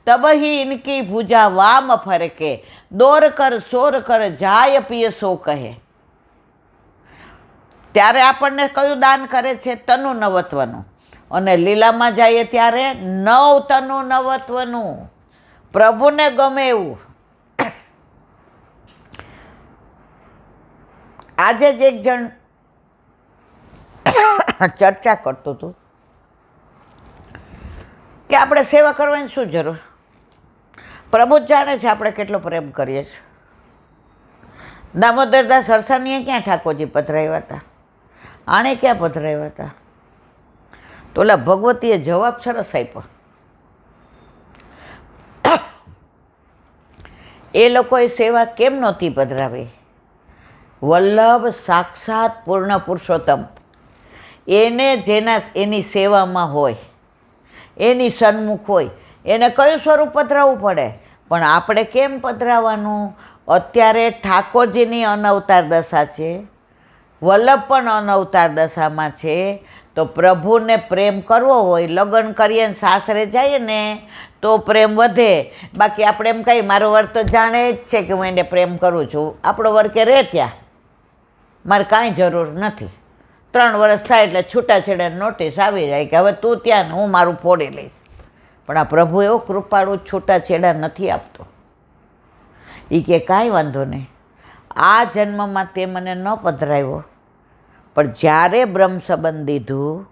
Speaker 1: તબ ही इनकी भुजा वाम फरके दौर कर सोर कर જાય પિય સો કહે. ત્યારે આપણને કયું દાન કરે છે? તનુ નવત્વનું. અને લીલામાં જઈએ ત્યારે 9 તનુ નવત્વનું. પ્રભુને ગમે એવું. આજે જ એક જણ ચર્ચા કરતું હતું કે આપણે સેવા કરવાની શું જરૂર, પ્રભુ જ જાણે છે આપણે કેટલો પ્રેમ કરીએ છીએ. દામોદરદાસ સરસાણીએ ક્યાં ઠાકોરજી પધરાવ્યા હતા? આણે ક્યાં પધરાવ્યા હતા? તો ઓલા ભગવતીએ જવાબ સરસ આપ્યો. એ લોકોએ સેવા કેમ નહોતી પધરાવી? વલ્લભ સાક્ષાત પૂર્ણ પુરુષોત્તમ એને એની સેવામાં હોય, એની સન્મુખ હોય, એને કયું સ્વરૂપ પધરાવવું પડે. પણ આપણે કેમ પધરાવવાનું? અત્યારે ઠાકોરજીની અનવતાર દશા છે, વલ્લભ પણ અનવતાર દશામાં છે. તો પ્રભુને પ્રેમ કરવો હોય, લગ્ન કરીએ ને સાસરે જઈએ ને તો પ્રેમ વધે. બાકી આપણે એમ કહીએ મારો વર તો જાણે જ છે કે હું એને પ્રેમ કરું છું, આપણો વર કે રહે ત્યાં, મારે કાંઈ જરૂર નથી. 3 વર્ષ થાય એટલે છૂટાછેડા નોટિસ આવી જાય કે હવે તું ત્યાં ને હું મારું ફોડી લઈશ. પણ આ પ્રભુ એવો કૃપાળુ છૂટાછેડા નથી આપતો. એ કે કાંઈ વાંધો નહીં, આ જન્મમાં તે મને ન પધરાવ્યો, પણ જ્યારે બ્રહ્મ સંબંધ દીધું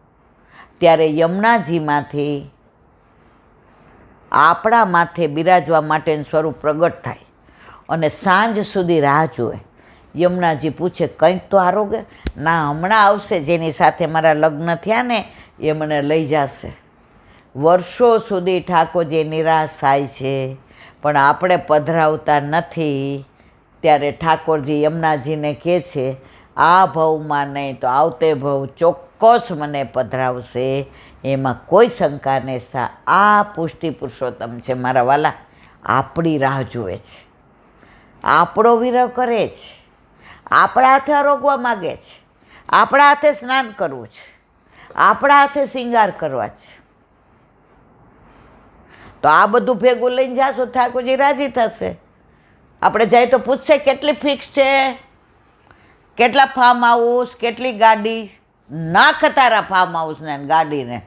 Speaker 1: ત્યારે યમુનાજીમાંથી આપણા માથે બિરાજવા માટેનું સ્વરૂપ પ્રગટ થાય અને સાંજ સુધી રાહ જુએ. યમુનાજી પૂછે કંઈક તો આરોગ્ય? ના, હમણાં આવશે, જેની સાથે મારા લગ્ન થયા ને એ મને લઈ જશે. વર્ષો સુધી ઠાકોરજી નિરાશ થાય છે, પણ આપણે પધરાવતા નથી. ત્યારે ઠાકોરજી યમુનાજીને કહે છે આ ભવમાં નહીં તો આવતે ભવ ચોક્કસ મને પધરાવશે, એમાં કોઈ શંકા નહીં. આ પુષ્ટિ પુરુષોત્તમ છે મારા વાલા, આપણી રાહ જુએ છે, આપણો વિરહ કરે છે, આપણા હાથે આરોગવા માગે છે, આપણા હાથે સ્નાન કરવું છે, આપણા હાથે શિંગાર કરવા છે. તો આ બધું ભેગું લઈને જાશો ઠાકોરજી રાજી થશે. આપણે જાય તો પૂછશે કેટલી ફિક્સ છે, કેટલા ફાર્મ હાઉસ, કેટલી ગાડી? નાખ તારા ફાર્મ હાઉસને ગાડીને,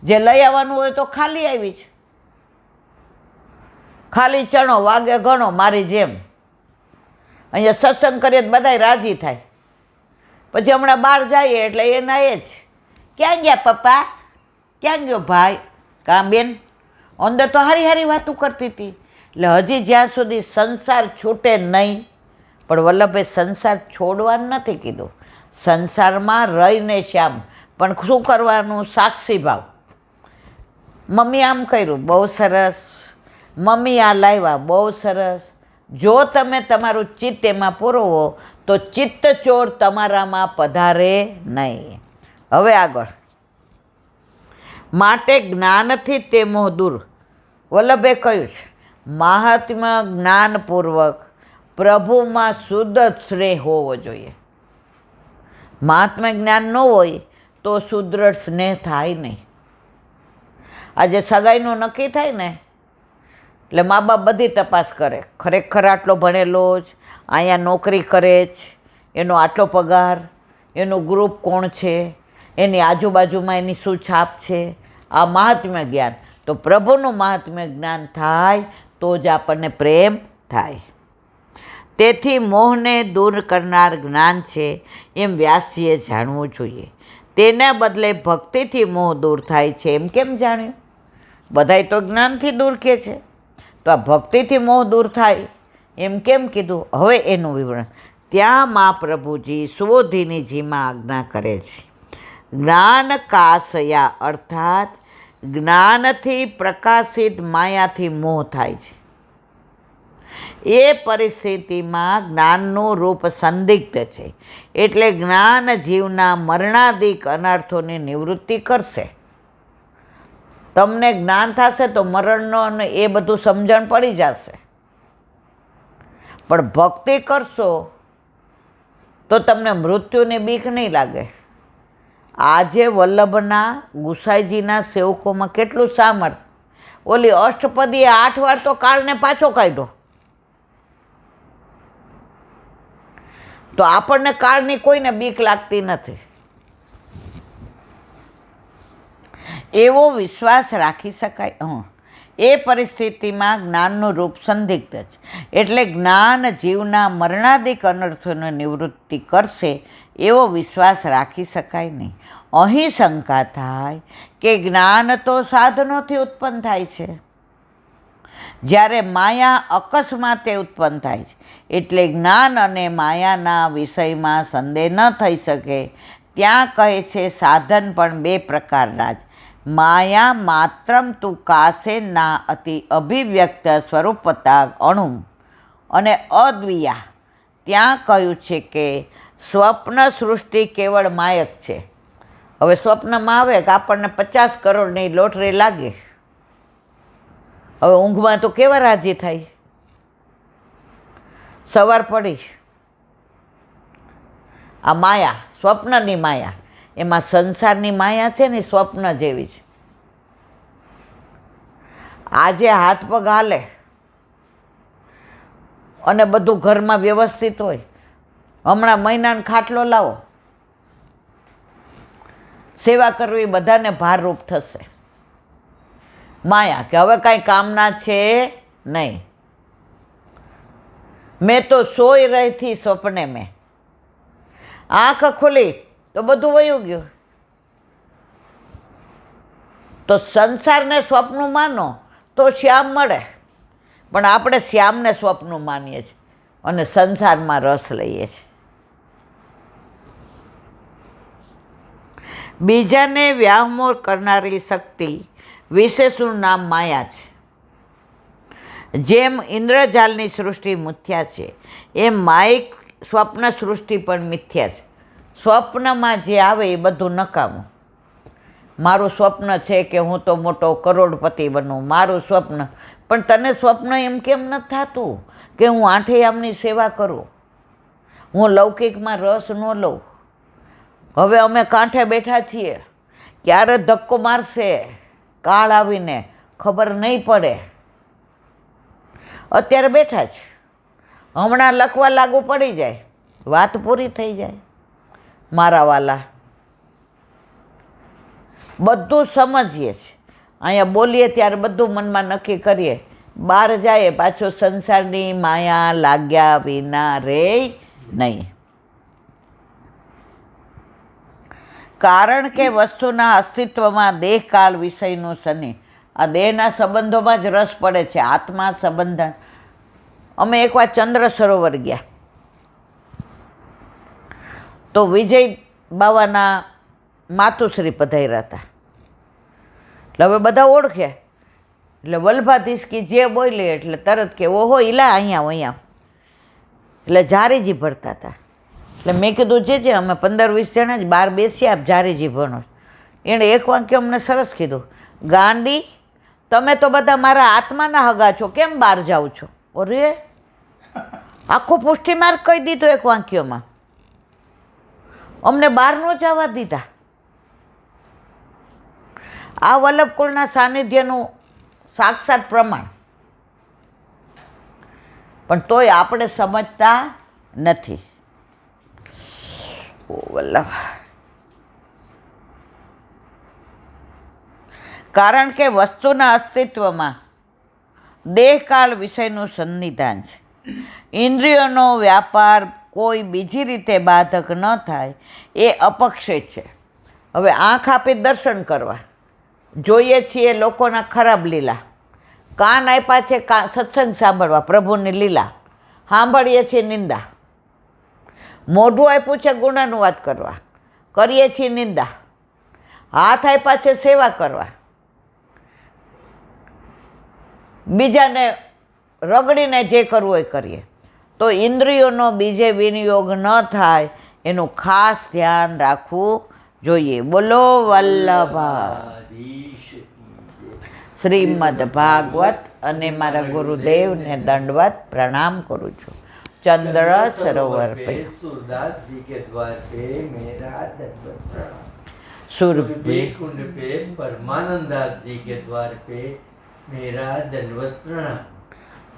Speaker 1: જે લઈ આવવાનું હોય તો ખાલી આવી છે. ખાલી ચણો વાગે ઘણો, મારી જેમ. અહીંયા સત્સંગ કરીએ તો બધાય રાજી થાય. પછી હમણાં બહાર જઈએ એટલે એના એ જ ક્યાં ગયા પપ્પા, ક્યાં ગયો ભાઈ, કાં બેન? અંદર તો હારી હારી વાતું કરતી હતી. એટલે હજી જ્યાં સુધી સંસાર છૂટે નહીં, પણ વલ્લભે સંસાર છોડવાનું નથી કીધું, સંસારમાં રહીને શ્યામ. પણ શું કરવાનું? સાક્ષી ભાવ. મમ્મી આમ કર્યું, બહુ સરસ. મમ્મી આ લાવ્યા, બહુ સરસ. જો તમે તમારું ચિત્ત એમાં પૂરવો તો ચિત્ત ચોર તમારામાં પધારે નહીં. હવે આગળ, માટે જ્ઞાનથી તે મોહ દૂર. વલ્લભે કહ્યું છે મહાત્મા જ્ઞાનપૂર્વક પ્રભુમાં શુદ્ધ સ્નેહ હોવો જોઈએ. મહાત્મા જ્ઞાન ન હોય તો સુદૃઢ સ્નેહ થાય નહીં. આજે સગાઈનું નક્કી થાય ને એટલે મા બાપ બધી તપાસ કરે, ખરેખર આટલો ભણેલો જ, અહીંયા નોકરી કરે છે, એનો આટલો પગાર, એનું ગ્રુપ કોણ છે, એની આજુબાજુમાં એની શું છાપ છે. આ મહાત્મ્ય જ્ઞાન. તો પ્રભુનું મહાત્મ્ય જ્ઞાન થાય તો જ આપણને પ્રેમ થાય. તેથી મોહને દૂર કરનાર જ્ઞાન છે એમ વ્યાસજીએ જાણવું જોઈએ. તેના બદલે ભક્તિથી મોહ દૂર થાય છે એમ કેમ જાણ્યું? બધાય તો જ્ઞાનથી દૂર કહે છે, તો આ ભક્તિથી મોહ દૂર થાય એમ કેમ કીધું? હવે એનું વિવરણ. ત્યાં મહાપ્રભુજી સુબોધિનીજીમાં આજ્ઞા કરે છે. જ્ઞાન કાશયા અર્થાત જ્ઞાનથી પ્રકાશિત માયાથી મોહ થાય છે. એ પરિસ્થિતિમાં જ્ઞાનનું રૂપ સંદિગ્ધ છે, એટલે જ્ઞાન જીવના મરણાદિક અનર્થોની નિવૃત્તિ કરશે. તમને જ્ઞાન થશે તો મરણનો અને એ બધું સમજણ પડી જશે. પણ ભક્તિ કરશો તો તમને મૃત્યુની બીક નહીં લાગે. આજે વલ્લભના ગુસાઈજીના સેવકોમાં કેટલું સામર્થ્ય! ઓલી અષ્ટપદીએ 8 વાર તો કાળને પાછો કાઢ્યો. તો આપણને કાળની કોઈને બીક લાગતી નથી. એવો વિશ્વાસ રાખી શકાય. એ પરિસ્થિતિમાં જ્ઞાનનું રૂપ સંદિગ્ધ છે, એટલે જ્ઞાન જીવના મરણાદિક અનર્થોની નિવૃત્તિ કરશે એવો વિશ્વાસ રાખી શકાય નહીં. અહીં શંકા થાય કે જ્ઞાન તો સાધનોથી ઉત્પન્ન થાય છે, જ્યારે માયા અકસ્માતે ઉત્પન્ન થાય છે, એટલે જ્ઞાન અને માયાના વિષયમાં સંદેહ ન થઈ શકે. ત્યાં કહે છે સાધન પણ 2 પ્રકારના જ. માયા માત્રમ તું કાશે ના અતિ અભિવ્યક્ત સ્વરૂપતા અણુ અને અદ્વિયા. ત્યાં કહ્યું છે કે સ્વપ્ન સૃષ્ટિ કેવળ માયક છે. હવે સ્વપ્નમાં આવે કે આપણને 50 કરોડની લોટરી લાગે, હવે ઊંઘમાં તો કેવા રાજી થાય. સવાર પડી, આ માયા સ્વપ્નની માયા, એમાં સંસારની માયા છે ને સ્વપ્ન જેવી છે. આજે હાથ પગ હાલે અને બધું ઘરમાં વ્યવસ્થિત હોય, હમણાં મહિનાનો ખાટલો લાવો, સેવા કરવી બધાને ભારરૂપ થશે. માયા કે હવે કાંઈ કામના છે નહીં. મેં તો સોઈ રહી થી સપને મેં, આંખ ખુલી તો બધું વયું ગયું. તો સંસારને સ્વપ્ન માનો તો શ્યામ મળે, પણ આપણે શ્યામને સ્વપ્ન માનીએ છીએ અને સંસારમાં રસ લઈએ છીએ. બીજાને વ્યામોહ કરનારી શક્તિ વિશેષનું નામ માયા છે. જેમ ઇન્દ્રજાલની સૃષ્ટિ મિથ્યા છે, એમ માયિક સ્વપ્ન સૃષ્ટિ પણ મિથ્યા છે. સ્વપ્નમાં જે આવે એ બધું નકામું. મારું સ્વપ્ન છે કે હું તો મોટો કરોડપતિ બનું, મારું સ્વપ્ન. પણ તને સ્વપ્ન એમ કેમ નથી થતું કે હું આઠેયામની સેવા કરું, હું લૌકિકમાં રસ ન લઉં? હવે અમે કાંઠે બેઠા છીએ, ક્યારે ધક્કો મારશે કાળ આવીને ખબર નહીં પડે. અત્યારે બેઠા છે, હમણાં લખવા લાગુ પડી જાય, વાત પૂરી થઈ જાય. મારા વાલા, બધું સમજીએ છીએ, અહીંયા બોલીએ ત્યારે બધું મનમાં નક્કી કરીએ, બહાર જાય પાછો સંસારની માયા લાગ્યા વિના રે નહીં. કારણ કે વસ્તુના અસ્તિત્વમાં દેહકાલ વિષયનું શનિ, આ દેહના સંબંધોમાં જ રસ પડે છે, આત્મા સંબંધ. અમે એકવાર ચંદ્ર સરોવર ગયા તો વિજય બાવાના માતુશ્રી પધાર્યા હતા. એટલે હવે બધા ઓળખે, એટલે વલ્ભાધીશકી જે બોલી એટલે તરત કે ઓહો ઈલા અહીંયા અહીંયા. એટલે જારીજી ભરતા હતા. એટલે મેં કીધું જે અમે 15-20 જણા જ બહાર બેસ્યા, જારીજી ભણો. એણે એક વાક્ય અમને સરસ કીધું, ગાંડી તમે તો બધા મારા આત્માના હગા છો, કેમ બહાર જાઓ છો? અરે આખું પુષ્ટિમાર્ગ કહી દીધું એક વાક્યમાં. અમને બહાર ન જવા દીધા. આ વલ્લભકુળના સાનિધ્યનું સાક્ષાત પ્રમાણ. પણ તોય આપણે સમજતા નથી. ઓ વલ્લભ, કારણ કે વસ્તુના અસ્તિત્વમાં દેહકાલ વિષયનું સન્નિધાન છે. ઇન્દ્રિયોનો વ્યાપાર કોઈ બીજી રીતે બાધક ન થાય એ અપક્ષિત છે. હવે આંખ આપી દર્શન કરવા, જોઈએ છીએ લોકોના ખરાબ લીલા, કાન આપ્યા છે સત્સંગ સાંભળવા, પ્રભુની લીલા સાંભળીએ છીએ નિંદા, મોઢું આપ્યું છે ગુણાનુવાદ કરવા, કરીએ છીએ નિંદા, હાથ આપ્યા છે સેવા કરવા, બીજાને રગડીને જે કરવું એ કરીએ. તો ઇન્દ્રિયોનો બીજે વિનિયોગ ન થાય એનું ખાસ ધ્યાન રાખવું જોઈએ. બોલો વલ્લભા શ્રીમદ ભાગવત. અને મારા ગુરુદેવને દંડવત પ્રણામ કરું છું. चंद्र सरोवर पे
Speaker 2: सूरदास जी के द्वार पे मेरा दंडवत प्रणाम.
Speaker 1: सुरभि
Speaker 2: कुंड पे परमानंद दास जी के द्वार पे मेरा दंडवत प्रणाम.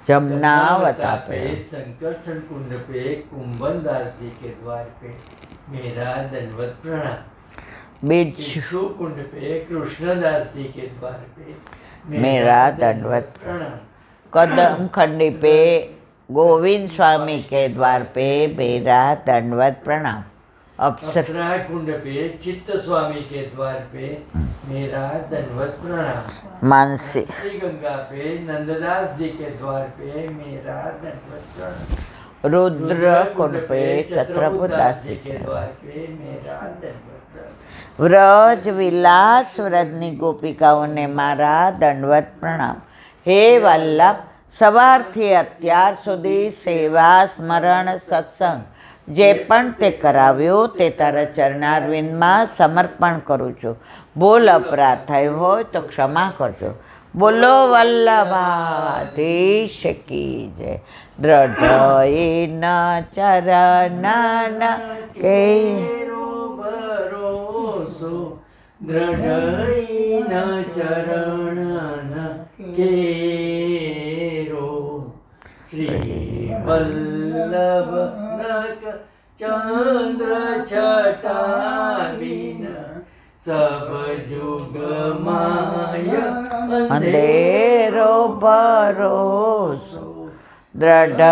Speaker 1: जमुनावता पे
Speaker 2: शंकरसन कुंड पे कुंभन दास जी के द्वार पे मेरा दंडवत प्रणाम.
Speaker 1: बिच्छू
Speaker 2: कुंड पे कृष्णदास जी के द्वार पे
Speaker 1: मेरा दंडवत
Speaker 2: प्रणाम.
Speaker 1: कदम खंडी पे गोविंद स्वामी के द्वार पे मेरा दंडवत प्रणाम.
Speaker 2: अप्सरा कुंड पे चित्त स्वामी के द्वार पे मेरा दंडवत प्रणाम.
Speaker 1: मानसी
Speaker 2: श्री गंगा पे नंददास जी के द्वार पे मेरा दंडवत प्रणाम.
Speaker 1: रुद्र कुंड पे छत्रपुरदास जी के
Speaker 2: द्वार पे मेरा दंडवत प्रणाम.
Speaker 1: व्रज विलास व्रजनी गोपिकाओने मारा दंडवत प्रणाम. हे वल्लभ, સવારથી અત્યાર સુધી સેવા સ્મરણ સત્સંગ જે પણ તે કરાવ્યું તે તારા ચરણારવિંદમાં સમર્પણ કરું છું. ભૂલ અપરાધ થયો હોય તો ક્ષમા કરજો. બોલો વલ્લભાધીશ કી જય. દ્રઢ ચરણ કે
Speaker 2: ભરોસો દ્રઢ ચરણ કેરો. શ્રી વલ્લભ નક ચંદ્ર છટાવીન સબ જુગ માય
Speaker 1: અંધેરો ભરોસો દ્રઢ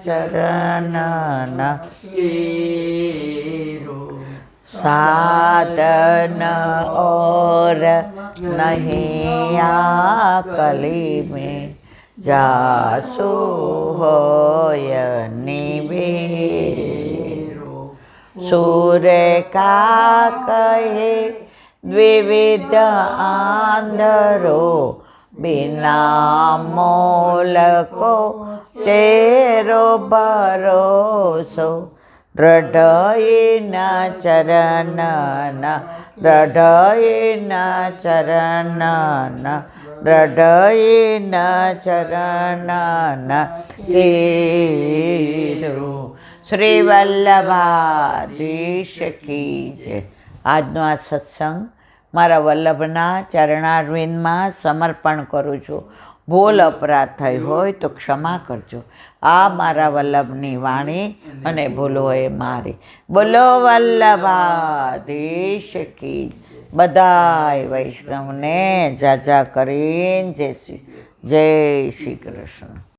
Speaker 1: ચરણ
Speaker 2: કેરો.
Speaker 1: साधन और नहीं आकली में जासु होय निवेरो. सूर्य का कहे द्विविध आंधरो बिना मोल को चेरो भरोસો. દ્રઢ ચરણના દ્રઢ ચરણના દ્રઢ ચરણના કેરો. શ્રી વલ્લભાધીશ કી જય. આજનો આ સત્સંગ મારા વલ્લભના ચરણારવિંદમાં સમર્પણ કરું છું. ભૂલ અપરાધ થઈ હોય તો ક્ષમા કરજો. આ મારા વલ્લભની વાણી અને ભૂલો એ મારી. બોલો વલ્લભાધીશ કી. બધાય વૈષ્ણવને જાજા કરીને જય શ્રી કૃષ્ણ.